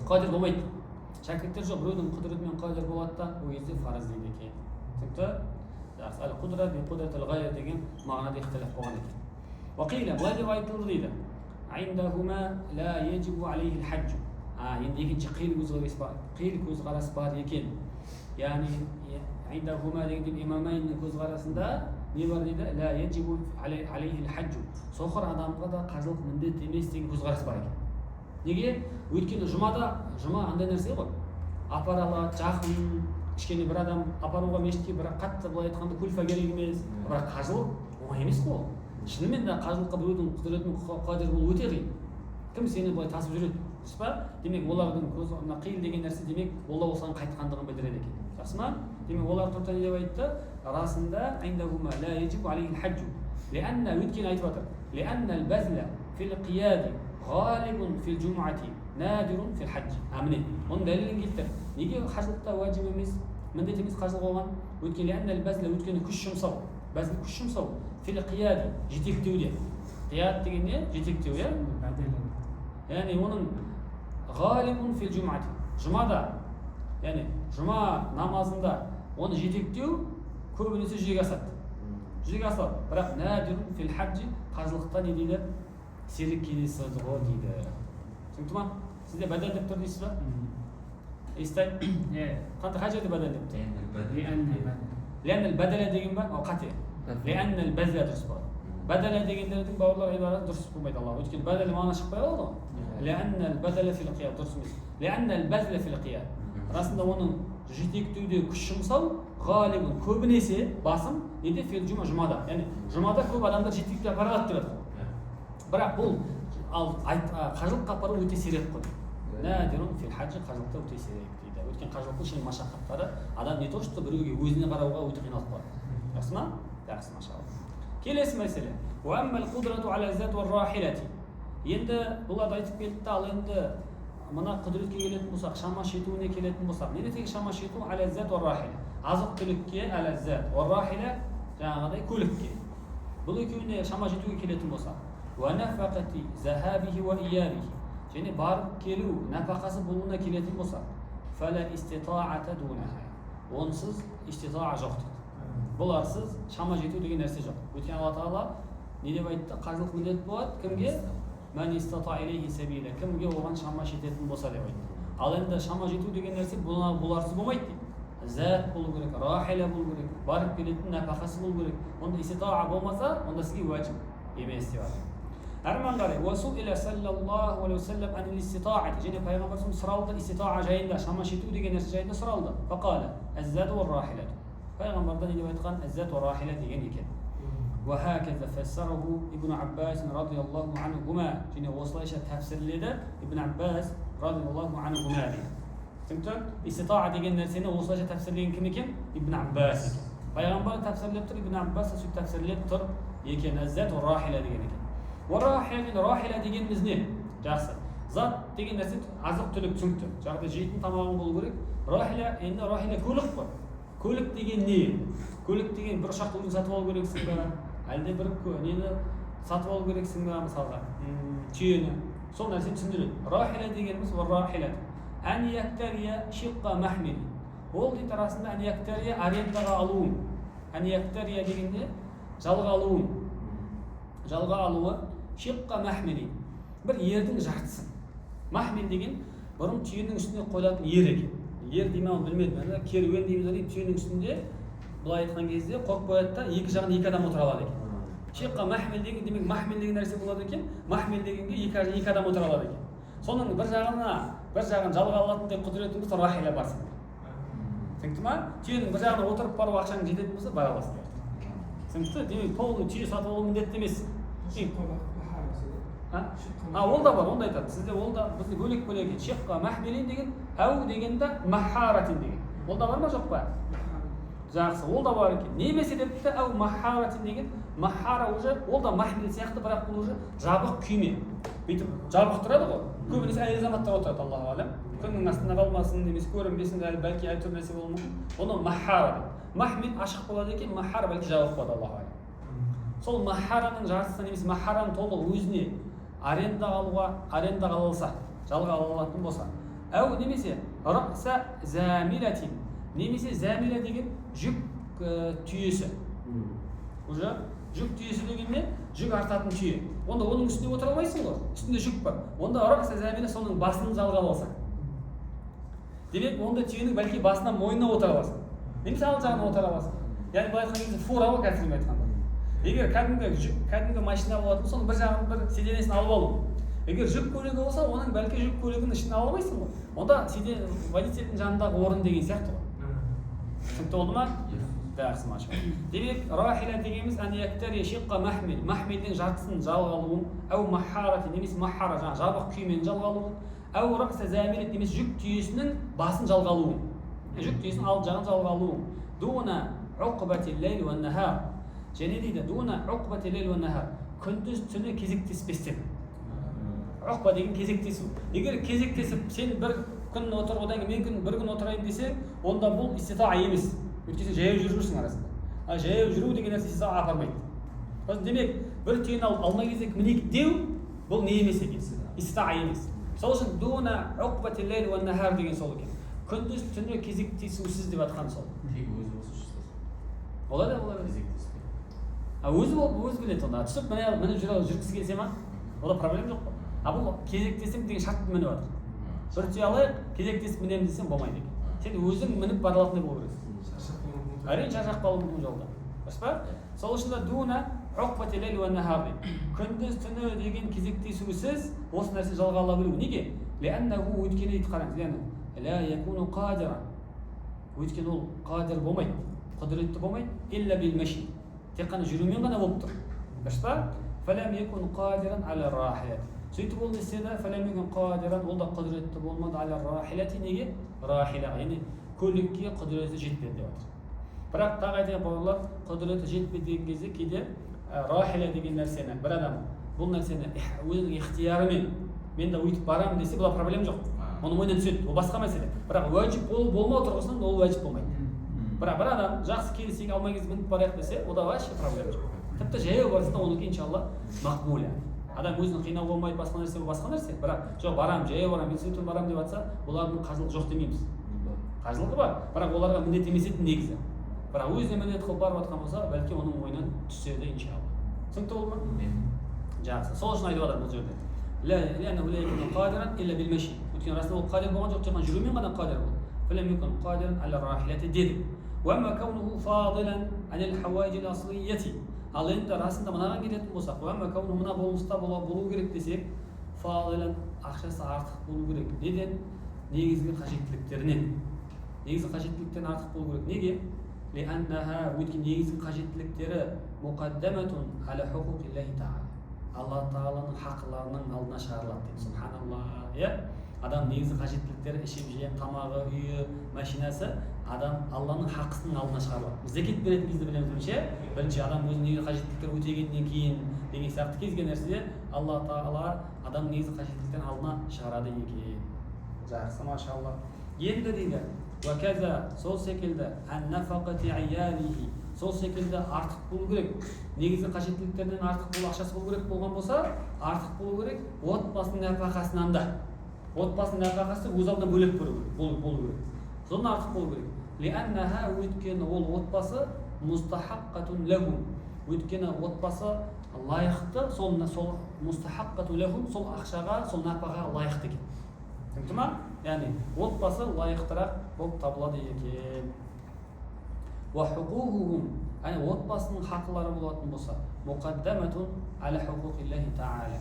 қадір болмайды. Шәкірттер жоқ, біреудің құдіретімен қадір болады да, ол кезде фарыз дейді екен. Түсінікті? Жақсы. Әл-құдра би-құдратил ғайр деген мағынада ихтилаф болған екен. Уақила, былай деп айтылды дейді. عندهما لا يجب عليه الحج. Енді екінші қиыл көзқарас бар екен. Яғни عندهما деген имамайнның көзқарасында не бар дейді? لا يجب عليه الحج. Соқыр адамға да қажылық міндет емес деген көзқарас бар екен. Неге? Өйткені жұма андай нәрсе ғой. Апара алады, жақын, кішкене бір адам апаруға мешітке, бірақ қатты былай айтқанда күлфа керек емес. Бірақ қажылық оңай емес қой. Шынымен де қажылыққа біреудің құдіретінің қадір болу өте қиын. Кім сені былай тасып жүреді? Дұрыс па? Демек, олардың көзі қиыл деген нәрсе демек, Алла осыған қайтқандығын білдіреді екен. Жақсы ма? Демек, олар тұртан деп айтты, расында عندهما لا يجب عليه الحج. لأن өйткені айтып жатыр. لأن البذل في القياد غالب في الجمعة نادر في الحج. Міне, оның дәлелін келтір. Неге қажылықта уәжіп емес, міндет емес қажылық болған? Өйткені لأن البذل өйткені күш жұмсау. Бәзіл күш жұмсау. Фил қияди, жетектеуде. Қияд деген не? Жетектеу, иә? Яғни оның ғалибун фил жұмати. Жұмада, яғни жұма намазында оны жетектеу көбінесе жүзеге асады. Жүзеге асады. Бірақ надирун фил хаджи, қажылықта не дейді? Сирек кездеседі ғой дейді. Түсінікті ма? Сізде бәдәл деп тұр дейсіз ба? Естай? Қай жерде бәдәл деп тұр? Лән әл-бәдәлә деген ба? Ол қате. لأن البذل дұрыс болады. Бәдәлә дегендердің бауырлар ғибараты дұрыс болмайды Алла. Өйткені бәдәлі мағына шықпай қалады ғой. لأن البذل في القياد дұрыс емес. لأن البذل في القياد. Расында оның жетектеуде күш жұмсау ғалибун көбінесе басым неде? Фил жұма, жұмада. Яғни жұмада көп адамдар жетектеп апарады деп жатыр. Бірақ бұл ал қажылыққа апару өте сирек қой. Надирун фил хаджи, қажылықта өте сирек дейді. Өйткені қажылықтың шын машақаттары адам не то что біреуге өзіне қарауға өте қиналып қалады. Жақсы ма? Жақсы, машалла. Келесі мәселе. وأما القدرة على الذات والراحلة. Енді бұларды айтып келді, ал енді мына құдіретке келетін болсақ, шама шетуіне келетін болсақ, не десек шама шету على الذات والراحلة. Азық-түлікке على الذات والراحلة жаңағыдай көлікке. Бұл екеуіне шама жетуге келетін болсақ, ونفقة ذهابه وإيابه және барып келу нәпақасы болуына келетін болса فلا استطاعة دونها онсыз иститаа жоқ дейді. Бұларсыз шама жету деген нәрсе жоқ. Өйткені Алла Тағала не деп айтты? Қаржылық міндет болады кімге? Мән истата илейхи сабила, кімге оған шама жететін болса деп айтты. Ал енді шама жету деген нәрсе бұларсыз болмайды дейді. Зәт болу керек, рахила болу керек, барып келетін нәпақасы болу керек. Онда иститаа болмаса, онда сізге уәжіп емес деп айтты. Әрмен қарай, уасуила саллаллаху алейхи вассалам ан иститаати, және пайғамбар сұралды иститаа жайында, шама жету деген нәрсе жайында сұралды. Фақала аззат уа рахила. Пайғамбарда не деп айтқан? Аззат уа рахила деген екен. وهكذا فسره ابن عباس رضي الله عنهما және осылайша тәпсірледі ибн Аббас радиаллаху анхума. Түсінікті? Иститаа деген нәрсені осылайша тәпсірлеген кім екен? Ибн Аббас. Пайғамбар тәпсірлеп тұр, ибн Аббас та сөйтіп тәпсірлеп тұр екен. Аззат уа рахила деген екен. Рахила дегеніміз не? Жақсы. Зат деген нәрсе азық-түлік түсінікті. Жағдай жейтін тамағың болу керек. Рахила, енді рахила көлік қой. Көлік деген не? Көлік деген бір ұшақты өзің сатып алу керексің ба? Әлде бір нені сатып алу керексің ба, мысалға? Түйені. Сол нәрсені түсіндіреді. Рахила дегеніміз рахила. Ән яктария шиққа махмили. Ол дейді арасында ән яктария арендаға алуым. Ән яктария дегенде жалға алуым. Жалға алуы шиққа махмили. Бір ердің жартысы. Махмил деген бұрын түйенің үстіне қойылатын ер екен. Ер дейме оны білмедім. Керуен дейміз, түйенің үстінде былай айтқан кезде қойып қояды да екі жағын екі адам отыра алады екен. Шиққа махмил деген, демек махмил деген нәрсе болады екен. Махмил дегенге екі адам отыра алады екен. Соның бір жағын жалға алатындай құдіреті болса рахила барсың. Түсінікті ма? Түйенің бір жағына отырып бару ақшаң жететін болса бара аласың. Түсінікті? Демек толық түйе сатып алу міндетті емес. Ол да бар, онда айтады. Сізде ол да бізде бөлек екен. Шиққа махмилин деген, әу дегенде махаратин деген. Ол да бар ма жоқ па? Жақсы, ол да бар екен. Немесе депті әу махаратин деген, махара уже, ол да махмил сияқты, бірақ бұл уже жабық күйме. Бүйтіп жабық тұрады ғой. Көбінесе әйел азаматтар отырады, Аллаху алам. Күннің астында қалмасын, немесе көрінбесін, бәлки әртүрлі нәрсе болуы мүмкін. Оны махара. Махмил ашық болады екен, махара бәлки жабық болады, Аллаху алам. Сол махараның жартысы немесе махараның толық өзіне арендаға алса, жалға алатын болса. Әу немесе рақса замилатин. Немесе замила деген жүк түйесі. Уже жүк түйесі деген не? Жүк артатын түйе. Онда оның үстіне отыра алмайсың ғой. Үстінде жүк бар. Онда рақса замила соның басын жалға алса. Демек, онда түйенің бәлки басынан мойнына отыра аласың. Немесе ал жағына отыра аласың. Яғни былай айтқан кезде фура ғой кәсібін айтқанда. Егер кәдімгі машина болатын, соның бір жағын бір сиденесін алып алу. Егер жүк көлігі болса, оның бәлки жүк көлігінің ішіне ала алмайсың ғой. Онда водительдің жанындағы орын деген сияқты ғой. Түсінікті болды ма? Жақсы, машалла. Демек, рахила дегеніміз ән яктария шиққа махмил. Махмилдің жартысын жалға алуын, әу махарати немесе махара жабық күймен жалға алуын, әу рақса замилат немесе жүк түйесінің басын жалға алуын. Жүк түйесінің алып жағын жалға алуын. Дуна уқбати лейл уан нахар. Және дейді, дуна уқбати лейл уан нахар. Күндіз түні кезектеспестен. Уқба деген кезектесу. Егер кезектесіп, сен бір күн отыр, одан кейін мен бір күн отырайын десең, онда бұл иститаа емес. Өйткені жаяу жүрсің арасында. Жаяу жүру деген нәрсе иститаа апармайды. Демек, бір түйені алмай кезек мінейік деу, бұл не емес екен? Иститаа емес. Сол үшін дуна уқбати лейл уан нахар деген сол екен. Күндіз түні кезектесусіз деп атқан сол. Тек өзі осы шықты. Олай да. Өзі болып өзі біледі онда. Түсіп мініп жүргісі келсе ма? Ода проблем жоқ қой. Бұл кезектесем деген шартты мініп жатыр. Бір түйе алайық, кезектесіп мінемін десем болмайды екен. Сен өзің мініп бара алатындай болу керексің. Әрине шаршап қалуы мүмкін жолда. Дұрыс па? Сол үшін дуна уқбати лейл уан нахар дейді. Күндіз түні деген кезектесусіз осы нәрсе жалға ала білу. Неге? Лианнаху өйткені дейді қараңыз. Ла якуну қадира. Өйткені ол қадир болмайды, құдіретті болмайды. Илля бил маши. Тек қана жүрумен ғана болып тұр. Дұрыс па? Фалам якун қадиран аля рахилат. Сөйтіп ол неседі, фалам якун қадиран, ол да құдіретті болмады аля рахилати. Неге? Рахилаға, яғни көлікке құдіреті жетпеді деп жатыр. Бірақ тағы айтайын бауырлар, құдіреті жетпеді деген кезде кейде рахила деген нәрсені бір адам бұл нәрсені өзінің ихтиярымен мен де өйтіп барамын десе, бұл проблем жоқ. Оның ойынан түседі, ол басқа мәселе. Бірақ уәжіп болмау тұрғысынан ол уәжіп болмайды. Бірақ бір адам жақсы келісек алмай кезде мініп барайық десе, ода вообще проблема жоқ. Тіпті жаяу барса да оныкі иншалла мақбуля. адам өзін қинау болмайды, басқа нәрсе, бірақ жоқ барам, жаяу барам, велосипедпен барам деп жатса, олардың қажылығы жоқ демейміз. Қажылығы бар, бірақ оларға міндет емес еді негізі. Бірақ өзіне міндет қылып барып жатқан болса, бәлки оның ойынан түссе де иншалла. Түсінікті болды ма? Жақсы. Сол үшін айтып жатыр бұл жерде. Өйткені расында ол қадір болған жоқ, тек қана жүрумен ғана қадір болды. فلم يكن قادرا على الراحلة دеді. وأما كونه فاضلا عن الحوائج الأصلية. Ал енді расында мынаған келетін болсақ, وأما كونه мына болмыста болу керек десек, фадилан ақшасы артық болу керек. Неден? Негізгі қажеттіліктерінен. Негізгі қажеттіліктен артық болу керек. Неге? لأنها өйткені негізгі қажеттіліктері مقدمة على حقوق الله تعالى. Алла Тағаланың хақларының алдына шығарылады дейді. Субханалла. Иә? Адам негізгі қажеттіліктері ішіп жеген тамағы, үйі, машинасы адам Алланың хақысының алдына шығарылады. Зекет беретін кезде білеміз бірінші адам өзінің негізгі қажеттіліктер өтегеннен кейін деген сияқты кез келген нәрседе Алла Тағала адам негізгі қажеттіліктерін алдына шығарады екен. Жақсы, машалла. Енді дейді, уәказа сол секілді ан-нафақати аялихи, сол секілді артық болу керек. Негізгі қажеттіліктерінен артық болу, ақшасы болу керек болған болса, артық болу керек отбасының нәпақасынан да. Отбасының нәпақасы өз алдына бөлек болу керек. Содан артық болу керек. Лианнаха өйткені ол отбасы мустахаққатун лахум. Өйткені отбасы лайықты, сол мустахаққату лахум, сол ақшаға, сол нәпақаға лайықты екен. Түсінікті ма? Яғни отбасы лайықтырақ болып табылады екен. Ва хукухухум, яғни отбасының хақлары болатын болса, муқаддаматун аля хукухиллахи та'аля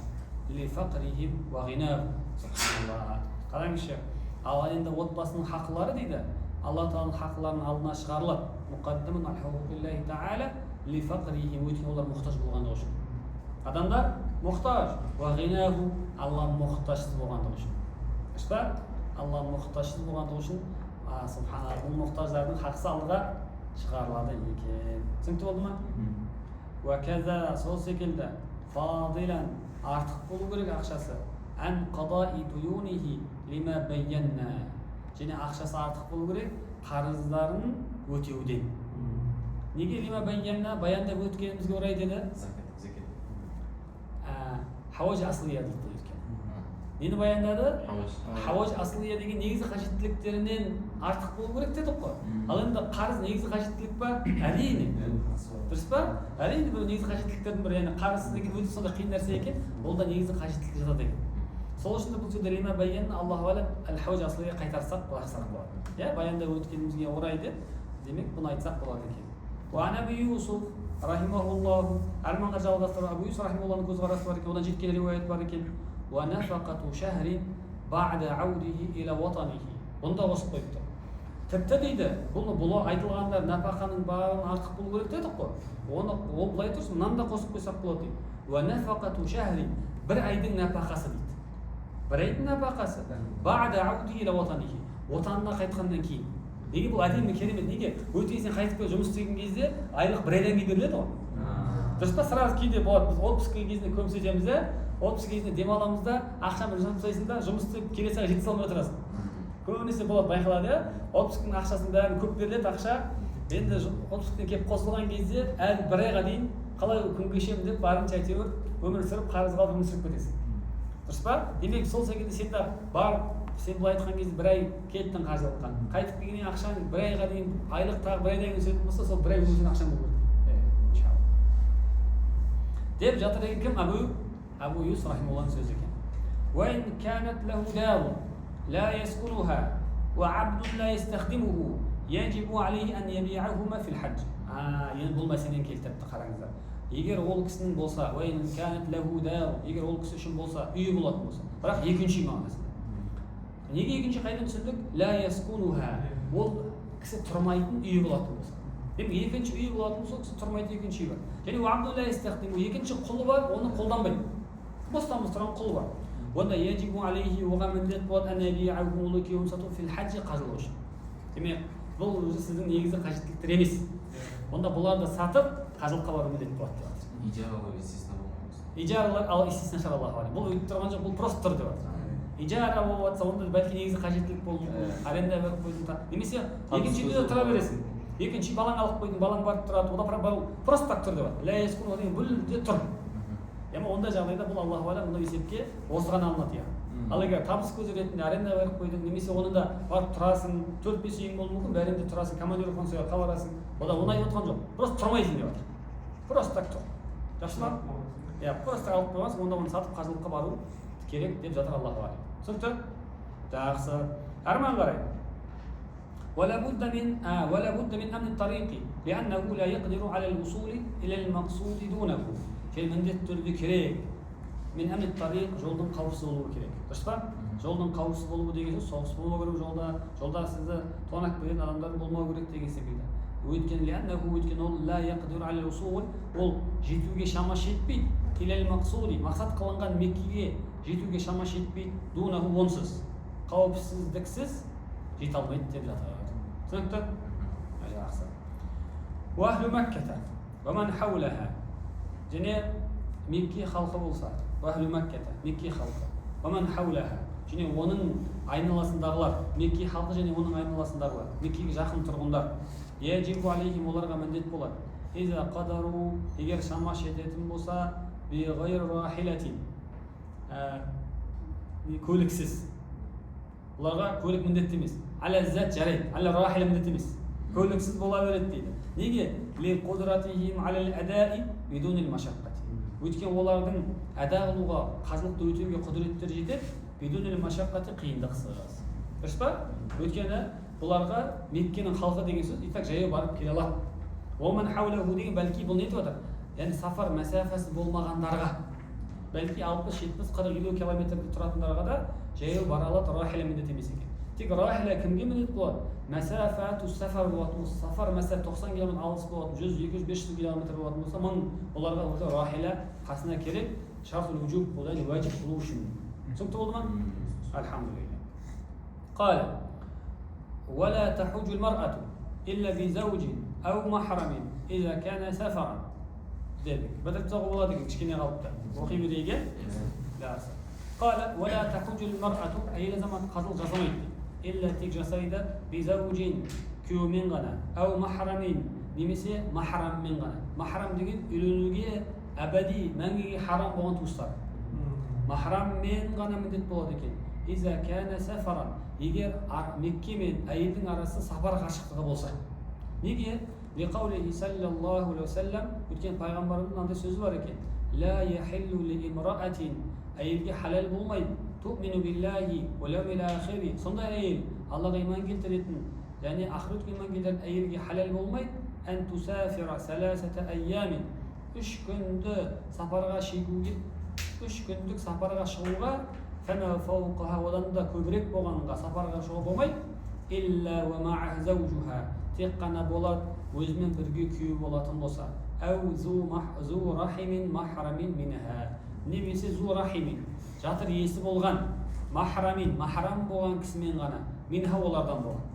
ли фақрихим ва ғинахум. Субханалла. Қараңызшы, ал енді отбасының хақлары дейді, Алла Тағаланың хақларының алдына шығарылады. Муқаддамун аля хукухиллахи та'аля ли фақрихим, өйткені олар мұқтаж болғандығы үшін. Адамдар мұқтаж, ва ғинахум, Алла мұқтажсыз болғандығы үшін. Ішпа, Алла мұқтажсыз болғандығы үшін, субханалла, бұл мұқтаждардың хақысы Аллаға шығарылады екен. Түсінікті болды ма? Ва каза сол секілді фадилан артық болу керек ақшасы. Ан қадаи дуюнихи лима байянна. Және ақшасы артық болу керек қарыздарын өтеуден. Неге лима байянна? Баяндап өткенімізге орай деді. Зекет. Хауаж аслия дейді өткен. Нені баяндады? Хауаж аслия деген негізгі қажеттіліктерінен артық болу керек дедік қой. Ал енді қарыз негізгі қажеттілік па? Әрине. Дұрыс па? Әрине бұл негізгі қажеттіліктердің бірі. Яғни қарыз деген өте сондай қиын нәрсе екен, ол да негізгі қажеттілік жатады екен. Сол үшін бұл жерде лима баянна Аллаху алам әл-хауаж аслия қайтарсақ жақсырақ болады. Иә, баяндап өткенімізге орай деп, демек бұны айтсақ болады екен. Ва ан Аби Юсуф рахимахуллаху, арманға жалғастырып Абу Юсуф рахимахуллахның көзқарасы бар екен, одан жеткен риуаят бар екен. Ва нафақату шахрин ба'да аудихи иля ватанихи. Бұны да қосып қойыпты. Тіпті дейді, бұл айтылғандар нәпақаның барын артық болу керек дедік қой. Оны ол былай тұрсын, мынаны да қосып қойсақ болады дейді. Ва нафақату шахрин, бір айдың нәпақасы дейді. Бір айдың нәпақасы. Ба'да аудихи иля ватанихи. Отанына қайтқаннан кейін. Неге бұл әдемі керемет? Неге? Өткен сен қайтып келіп жұмыс істеген кезде айлық бір айдан кейін беріледі ғой. Дұрыс па? Сразу кейде болады. Біз отпуск кезінде көбісі жетеміз де, отпуск кезінде демаламыз да, ақшаны жұмсайсың да, жұмыс істеп келесі айға жете салмай отырасың. Көбінесе болады, байқалады, иә? Отпусктың ақшасын бәрін көп беріледі ақша. Енді отпусктен келіп қосылған кезде әлі бір айға дейін қалай күн кешемін деп барынша әйтеуір өмір сүріп, қарыз қалдырып өмір сүріп кетесің. Дұрыс па? Демек сол секілді сен де барып, сен бұл айтқан кезде бір ай кеттің қаржылыққа. Қайтып келгеннен ақшаң бір айға дейін, айлық тағы бір айдан кейін өсетін болса, сол бір ай өзің ақшаң болу керек. Иншалла. Деп жатыр екен кім? Абу Юсуф рахимахуллахның сөзі екен. Ва ин канат лаху дарун ла яскуруха ва абдун ла ястахдимуху яджибу алейхи ан яби'ахума фил хадж. Енді бұл мәселені келтіріпті, қараңыздар. Егер ол кісінің болса, ва ин канат лаху дарун, егер ол кісі үшін болса, үйі болатын болса, бірақ екінші мағынасында. Неге екінші қайдан түсіндік? Ла яскунуха. Ол кісі тұрмайтын үйі болатын болса. Демек екінші үйі болатын болса, кісі тұрмайтын екінші үйі бар. Және абдун ла ястахдиму, екінші құлы бар, оны қолданбайды. Бостан тұрған құл бар. Онда яджибу алейхи, оған міндет болады ан-наби'аху, ол екеуін сату фил хаджи қажылығы үшін. Демек бұл өзі сіздің негізгі қажеттіліктер емес. Онда бұларды сатып қажылыққа бару міндет болады деп жатыр. Ижаралар естественно болмаса. Ижаралар ал естественно шараллаху алейхи. Бұл өйтіп тұрған жоқ, бұл просто тұр деп жатыр. Ижара болып жатса, онда бәлки негізгі қажеттілік болды. Аренда беріп қойдың, немесе екінші үйде тұра бересің. Екінші балаң алып қойдың, балаң барып тұрады, ода просто так тұр деп жатыр. Ла яскуну деген бұл үйде тұр. Эми ондай жагдайда бул Аллаху алам мындай есепке осыған алынат я. Ал эгер табыс көзү ретинде аренда берип койдуң, немесе онунда барып турасың, 4-5 үйүң болушу мүмкүн, бәринде турасың, командировкаңа кала барасың. Ода оңай өткөн жок. Просто турмайсың деп атат. Просто так тур. Жакшымы? Просто алып койгансың, онда муну сатып кажылыкка баруу керек деп жатыр Аллаху алам. Түшүнүктү? Жакшы. Арман карай. ولا بد من أمن الطريق لأنه لا يقدر على الوصول إلى المقصود دونه. Şey mendettirdi керек. Min amin tariq жолдун калпсыз болуу керек. Дұрыс па? Жолдун калпсыз болуу деген сөз согуш болмоо керек жолда. Жолда сизди тонак берген адамдар болмоо керек деген секилде. Өйткені ол ла яқдиру алал усул, ол жетүүгө шамаш жетпейт. Илал мақсуди, мақсат кылынган Меккеге жетүүгө шамаш жетпейт. Дунаху онсыз, кауіпсіздіксіз жете алмайт деп жатыр. Түсінікті? Жақсы. Ва ахлу Макката ва ман хаулаха. Және Мекке халқы болса, ва ахлу Макката, Мекке халқы. Ва ман хаулаха. Және оның айналасындағылар, Мекке халқы және оның айналасындағылар, Меккеге жақын тұрғындар. Яджибу алейхим, оларға міндет болады. Иза qadarу, егер шама жететін болса, би гайр рахилатин, көліксіз. Оларға көлік міндетті емес. Аля зат жарайды, аля рахила міндетті емес. Көліксіз бола береді дейді. Неге? Ли қудратихим алал адаи бидунил машаққати. Өйткені олардың ада қылуға, қазылықты өтеуге құдіреттері жетеді, бидунил машаққати қиындықсыз. Дұрыс па? Өйткені бұларға Меккенің халқы деген сөз итак жаяу барып келе алады. Оман хаулаху деген бәлки бұл не етіп отыр? Яғни сафар мәсафасы болмағандарға, бәлки 60-70-40 километрде тұратындарға да жаяу бара алады, рахила міндет емес екен. Тек рахила кімге міндет болады? Мәсафату сафар болатын, сафар мәсафа 90 км алыс болатын, 100-200-500 км болатын болса, мың оларға рахила қасына керек, шартул вуджуб, бұл яғни уәжіп болу үшін. Түсінікті болды ма? Альхамдулилля. Қала ولا تحج المرأة إلا بزوج أو محرم إذا كان سفرا. ذلك بدأت تقول الله دقيق شكيني غلطة وقي بريجة لا أصلا. قال ولا تحج المرأة أي لازم تقتل جسمين إلا تجسيد بزوج كيو من غنا أو محرم نمسي محرم من غنا. محرم دقيق إلونوجي أبدي منجي حرام بغن توستر. محرم من غنا من تطبق إذا كان سفرا. Егер Мекке мен әйелдің арасы сапар қашықтығы болса. Неге? Лиқаулихи саллаллаху алейхи ва саллям, өткен пайғамбарымыздың андай сөзі бар екен. Ла яхиллу ли имраатин, әйелге халал болмайды. Ту'мину биллахи ва лаумил ахири. Сондай әйел Аллаға иман келтіретін, және ақыретке иман келтіретін әйелге халал болмайды. Ан тусафира саласата айямин. 3 күнді сапарға шегуге, 3 күндік сапарға шығуға فما فوقها одан да көбірек болғанға сапарға шығуға болмайды. Илля ва ма'а заужуха, тек қана болады өзімен бірге күйеу болатын болса. Ау зу рахимин махрамин минха, немесе зу рахимин, жатыр иесі болған, махрамин, махрам болған кісімен ғана, минха олардан болған.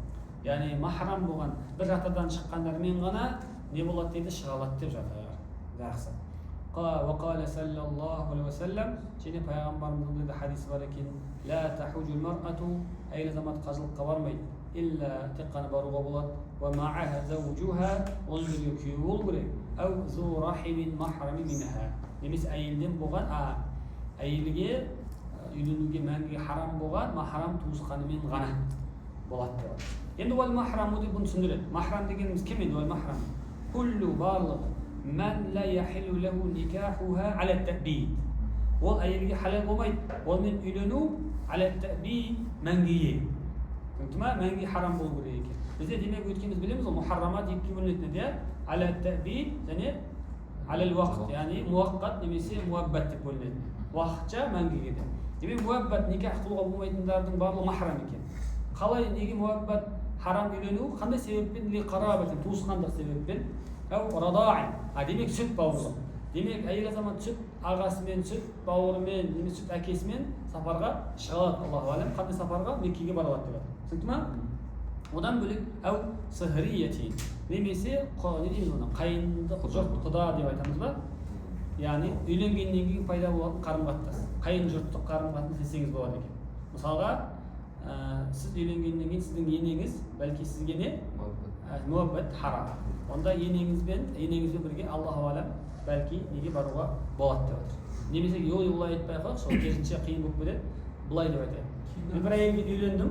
Яғни махрам болған бір жатырдан шыққандармен ғана не болады дейді, шыға алады деп жатыр. Жақсы. وقال صلى الله عليه وسلم شيني پیغمبرمыздың да хадисі бар екен. لا تحج المرأة أي زمات قازылыққа бармайды إلا тек қана баруға болады. ومعها زوجها оның бірге күйеуі болу керек. أو ذو رحم محرم منها, немесе әйелден болған, әйелге үйленуге мәңгіге харам болған махрам туысқанымен ғана болады деп. Енді ол махраму деп бұны түсіндіреді. Махрам дегеніміз кім еді? Ол махрам күллу барлығы من لا يحل له نكاحها على التأبيد. ол әйелге халал болмайды, онымен үйлену على التأبيد мәңгіге. Түсінді ма? Мәңгіге харам болу керек екен. Бізде демек өткеніміз білеміз, ол мухаррамат екіге бөлінеді де, على التأبيد және على الوقت, яғни муаққат немесе муаббат деп бөлінеді. Уақытша мәңгіге де. Демек муаббат никах қылуға болмайтындардың барлығы махрам екен. Қалай неге муаббат харам үйлену? Қандай себеппен? Ли қарабатын, туысқандық себеппен. Әу радаи, демек сүт бауырлық. Демек әйел азамат сүт ағасымен, сүт бауырымен, немесе сүт әкесімен сапарға шыға алады. Аллаху алам, қандай сапарға? Меккеге бара алады деп. Түсінді ма? Одан бөлек әу сихриятин, немесе не дейміз оны? Қайындық жұрт құда деп айтамыз ба? Яғни үйленгеннен кейін пайда болатын қарым-қатынас. Қайын жұрттық қарым-қатынас десеңіз болады екен. Мысалға, сіз үйленгеннен кейін сіздің енеңіз бәлки сізге не? Муаббат харам. Онда енеңізбен бірге Аллаху алам бәлки неге баруға болады деп отыр. немесе олай айтпай ақ қойшы, ол керісінше қиын болып кетеді. Былай деп айтайын. Мен бір әйелге үйлендім.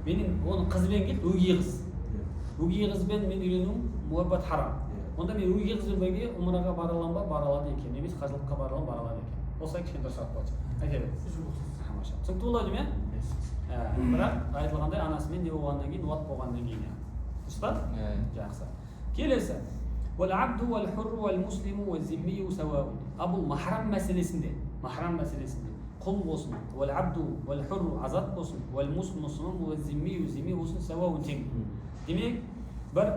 Менің оның қызбен келді, өгей қыз. Өгей қызбен мен үйленуім муаббат харам. Онда мен өгей қызбен бірге умраға бара аламын ба? Бара алады екен. Немесе қажылыққа бара аламын, бара алады екен. Осылай кішкентай сұрақ болады. Айта беріңіз. Түсінікті болады ме? Бірақ айтылғандай анасымен не болғаннан кейін, уат болғаннан кейін. Дұрыс па? Жақсы. Келесі. Уәл-абду уәл-хурру уәл-муслиму уәл-зиммию сауаун. Бұл махрам мәселесінде, құл болсын, уәл-абду уәл-хурру азат болсын, уәл-муслиму уәл-зиммию зимми болсын сауаун тең. Демек, бір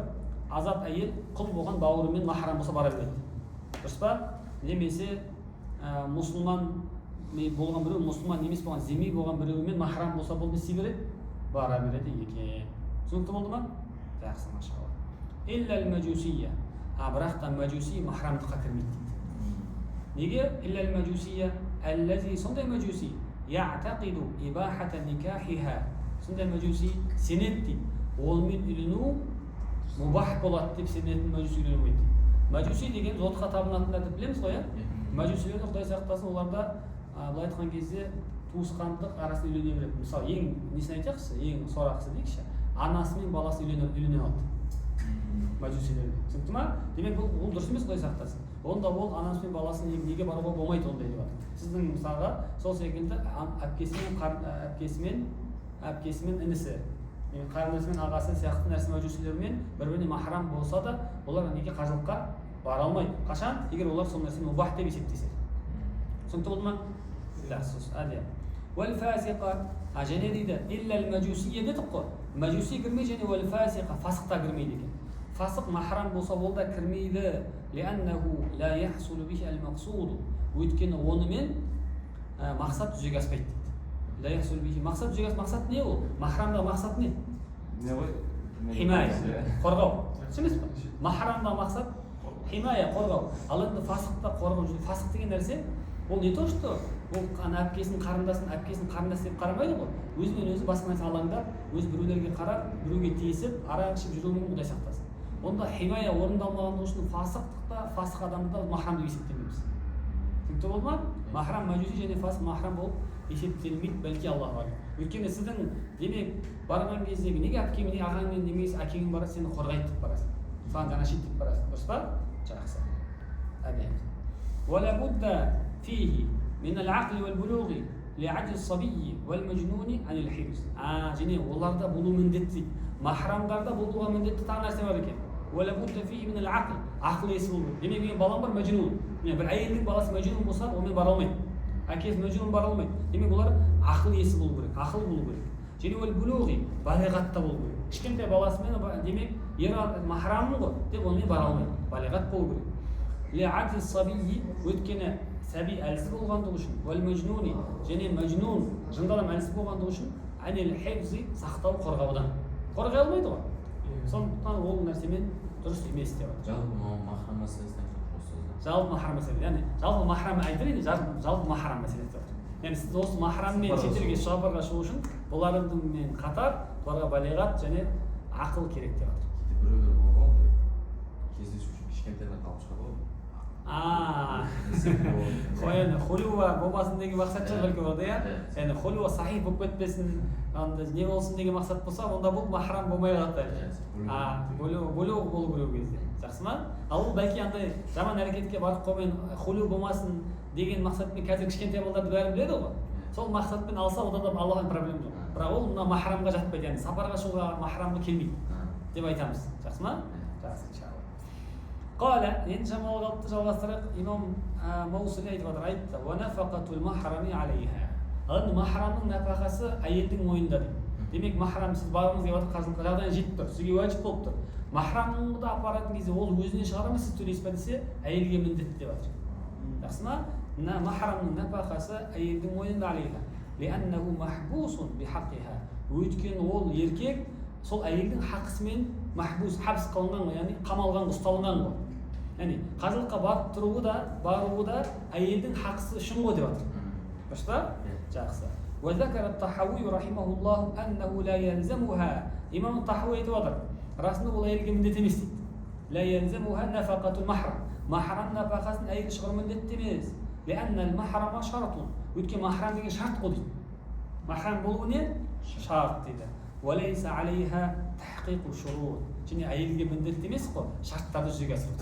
азат әйел құл болған бауырымен махрам болса бара береді. Дұрыс па? Немесе мұсылман болған біреу, мұсылман емес болған зимми болған біреумен махрам болса бұл не істей береді? Бара береді екен. Түсінікті болды ма? Жақсы, машалла. Илля-л-мәжусия. Бірақ та мәжуси махрамдыққа кірмейді дейді. Неге? Илля-л-мәжусия әлләзи, сондай мәжуси я'тақиду ибахата никахиха. Сондай мәжуси сенеді дейді. Олмен үйлену мубах болады деп сенетін мәжуси үйленмейді. Мәжуси деген отқа табынатындарды білеміз ғой, мәжусилерді Құдай сақтасын, оларда былай айтқан кезде туысқандық арасында үйлене береді. Мысалы, ең несін айтайықшы, ең сорақысы дейікші, анасы мен баласы үйлене алады. Мәжусилерде. Түсінікті ма? Демек бұл дұрыс емес, Құдай сақтасын. Онда ол анасы мен баласы неге баруға болмайды ондай деп жатыр. Сіздің мысалға сол секілді әпкесі мен інісі, қарындасы мен ағасы сияқты нәрсе мәжусилермен бір-біріне махрам болса да, олар неге қажылыққа бара алмайды. Қашан? Егер олар сол нәрсені мубах деп есептесе. Түсінікті болды ма? Жақсы. Әдем. Уәл-фасиқа. Және дейді, илля-л-мәжусия дедік қой. Мәжуси кірмей және уәл-фасиқа, фасықта кірмейді екен. Фасық махрам болса ол да кірмейді. Лианнаху ла яхсулу бихи ал-мақсуду. Өйткені онымен мақсат жүзеге аспайды дейді. Ла яхсулу бихи. Мақсат жүзеге аспайды. Мақсат не ол? Махрамда мақсат не? Не ғой? Химая, қорғау. Түсінесіз ба? Махрамда мақсат химая, қорғау. Ал енді фасықта қорғау. Фасық деген нәрсе ол не то, что ол әпкесінің қарындасы деп қарамайды ғой. Өзімен өзі басқа нәрсе алаңдап, өз біреулерге қарап, біреуге тиісіп, арақ ішіп жүруі мүмкін, Құдай сақтасын. Онда химая орындалмаған үшін фасық адамды да махрам деп есептемейміз. Түсінікті болды ма? Махрам мәжуси және фасық махрам болып есептелмейді, бәлки Аллах бар. Өйткені сіздің демек барған кездегі неге әпкемен, ағаңмен немесе әкеңмен барады, сені қорғайды деп барасың. Саған жаны ашиды деп барасың. Дұрыс па? Жақсы. Әдемі. ولا بد فيه من العقل والبلوغ لعجز الصبي والمجنون عن الحفظ. және оларда болу міндетті. Махрамдарда болуға міндетті тағы нәрсе бар екен. ولا بد فيه من العقل. Ақыл есі болу. Демек мен балам бар мәжнун. Бір әйелдің баласы мәжнун болса, онымен бара алмайды. Әкесі мәжнун бара алмайды. Демек олар ақыл есі болу керек, ақыл болу керек. Және уәл-булуғи, балиғатта болу керек. Кішкентай баласымен демек ер махрамын ғой, деп онымен бара алмайды. Балиғат болу керек. Ли'аджи сабии, өйткені сәби әлсіз болғандығы үшін, уәл-мәжнуни, және мәжнун, жынды адам әлсіз болғандығы үшін, әнел-хифзи, сақтау, қорғаудан. Қорғай алмайды ғой. Сондықтан ол нәрсемен дұрыс емес деп жатыр. Жалпы махрам мәселесін айтып отырсыз. Жалпы махрам мәселесі, яғни жалпы махрам айтыр, жалпы махрам мәселесі деп жатыр. Яғни сіз осы махраммен шетелге сапарға шығу үшін бұлармен қатар бұларға балиғат және ақыл керек деп жатыр. Біреулер болған ғой, кездесу үшін кішкентайлар қалып шығады ғой. Енді хулуа болмасын деген мақсат шығар бәлкім орда, иә? Енді хулуа сахих болып кетпесін, не болсын деген мақсат болса, онда бұл махрам болмай қалады. Булуғ болу керек кезде. Жақсы ма? Ал ол бәлки андай жаман әрекетке барып қоймен хулу болмасын деген мақсатпен қазір кішкентай балаларды бәрі біледі ғой. Сол мақсатпен алса, одан да Аллахтың проблема жоқ. Бірақ ол мына махрамға жатпайды, яғни сапарға шығуға махрамға келмейді деп айтамыз. Жақсы ма? Жақсы, иншалла. Қала, енді шамалы қалыпты жалғастырып, имам Маусили айтып отыр, айтты, «Уанафақатул махрами алейха». Ал махрамның нәпақасы әйелдің мойнында дейді. Демек махрам сіз барыңыз деп отыр, қажылыққа жағдайын жетіп тұр, сізге уәжіп болып тұр. Махрамды апаратын кезде ол өзіне шығара ма, сіз төлейсіз бе десе, әйелге міндетті деп отыр. Жақсы ма? Махрамның нәпақасы әйелдің мойнында алейха. Лианнаху махбусун бихақиха. Өйткені ол еркек сол әйелдің хақысымен махбус, хабс қылынған ғой, яғни қамалған, ұсталынған ғой. Яғни қажылыққа баруы да әйелдің хақысы үшін ғой деп жатыр. Дұрыс па? Жақсы. وذكر الطحاوي رحمه الله أنه لا يلزمها. имам Тахауи айтып отыр, расында ол әйелге міндет емес дейді. لا يلزمها نفقة المحرم. Махрам нәпақасын әйел шығару міндетті емес. لأن المحرم شرط. Өйткені махрам деген шарт қой дейді. Махрам болу не? Шарт дейді. وليس عليها تحقيق الشروط. Және әйелге міндетті емес қой шарттарды жүзеге асыру.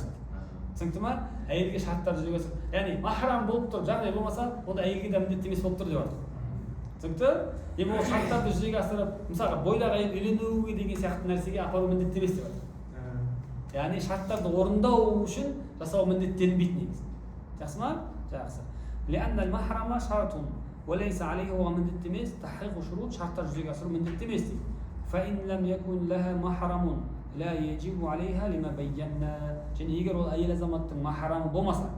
Түсінікті ма? Әйелге шарттарды жүзеге асыру. Яғни махрам болып тұр, жағдай болмаса, онда әйелге де міндетті емес болып тұр деп жатыр. Түсінікті? Енді ол шарттарды жүзеге асырып, мысалға бойдағы әйел үйленуге деген сияқты нәрсеге апару міндетті емес деп жатыр. Яғни шарттарды орындау үшін жасау міндеттелінбейді негізі. Жақсы ма? Жақсы. لأن المحرم شرط وليس عليه هو міндетті емес تحقيق الشروط шарттар жүзеге асыру міндетті емес дейді. فإن لم يكن لها محرم لا يجب عليها لما بينا. Және егер ол әйел азаматтың махрамы болмаса,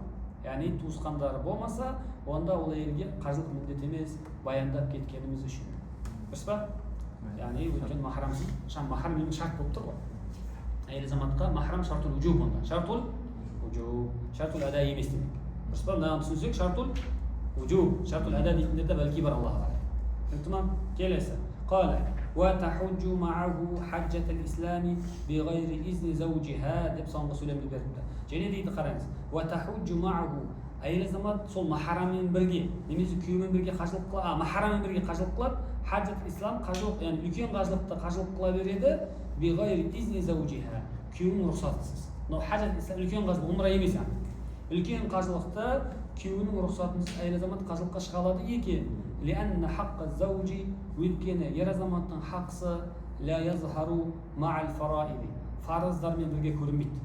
яғни туысқандары болмаса, онда ол әйелге қажылық міндет емес, баяндап кеткеніміз үшін. Дұрыс па? Яғни өткен махрамсыз, махрам деген шарт болып тұр ғой. Әйел азаматқа махрам шартул уджуб онда. Шартул уджуб, шартул ада емес демек. Дұрыс па? Мынаны түсінсек, шартул уджуб, шартул ада дейтіндер де бәлки бар, Аллаға қарай. Түсінікті ма? Келесі. قال وتحج معه حجة الإسلام بغير إذن زوجها деп соңғы сөйлемді берді. Және дейді қараңыз. وتحج معه әйел азамат сол махраммен бірге немесе күйеуімен бірге қажылық қылады, махраммен бірге қажылық қылады. Хаджат ислам қажылық, яғни үлкен қажылықты қажылық қыла береді. بغير إذن زوجها күйеуінің рұқсатынсыз. Мынау хаджат ислам үлкен қажылық, умра емес. Үлкен қажылықты күйеуінің рұқсатынсыз әйел азамат қажылыққа шыға алады екен. لأن حق الزوج өйткені ер азаматтың хақысы لا يظهر مع الفرائض фарыздармен бірге көрінбейді.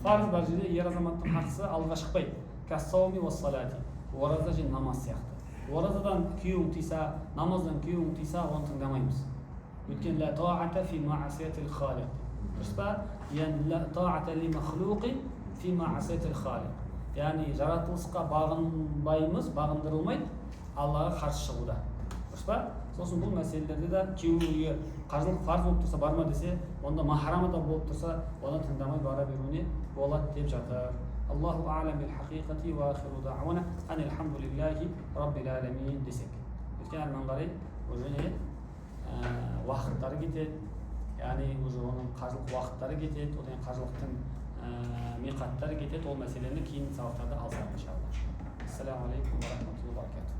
Фарыз бар жерде ер азаматтың хақысы алға шықпайды. كالصوم والصلاة ораза және намаз сияқты. Оразадан күйеуің тыйса, намаздан күйеуің тыйса, оны тыңдамаймыз. өйткені لا طاعة في معصية الخالق. дұрыс па? يعني لا طاعة لمخلوق في معصية الخالق. Яғни жаратылысқа бағынбаймыз, бағындырылмайды Аллаға қарсы шығуда. Дұрыс па? Сосын бұл мәселелерде де күйеуге қажылық фарз болып тұрса барма десе, онда махрамы да болып тұрса, оны тыңдамай бара беруіне болады деп жатыр. Аллаху а'лам бил хақиқати ва ахиру дa'уана ан алхамдулиллахи раббил аламин десек. Өйткені әрмен қарай уже уақыттары кетеді. Яғни уже оның қажылық уақыттары кетеді, одан қажылықтың миқаттары кетеді. Ол мәселені кейін сабақтарда алсақ иншалла. Ассаламу алейкум ва рахматуллахи ва баракатух.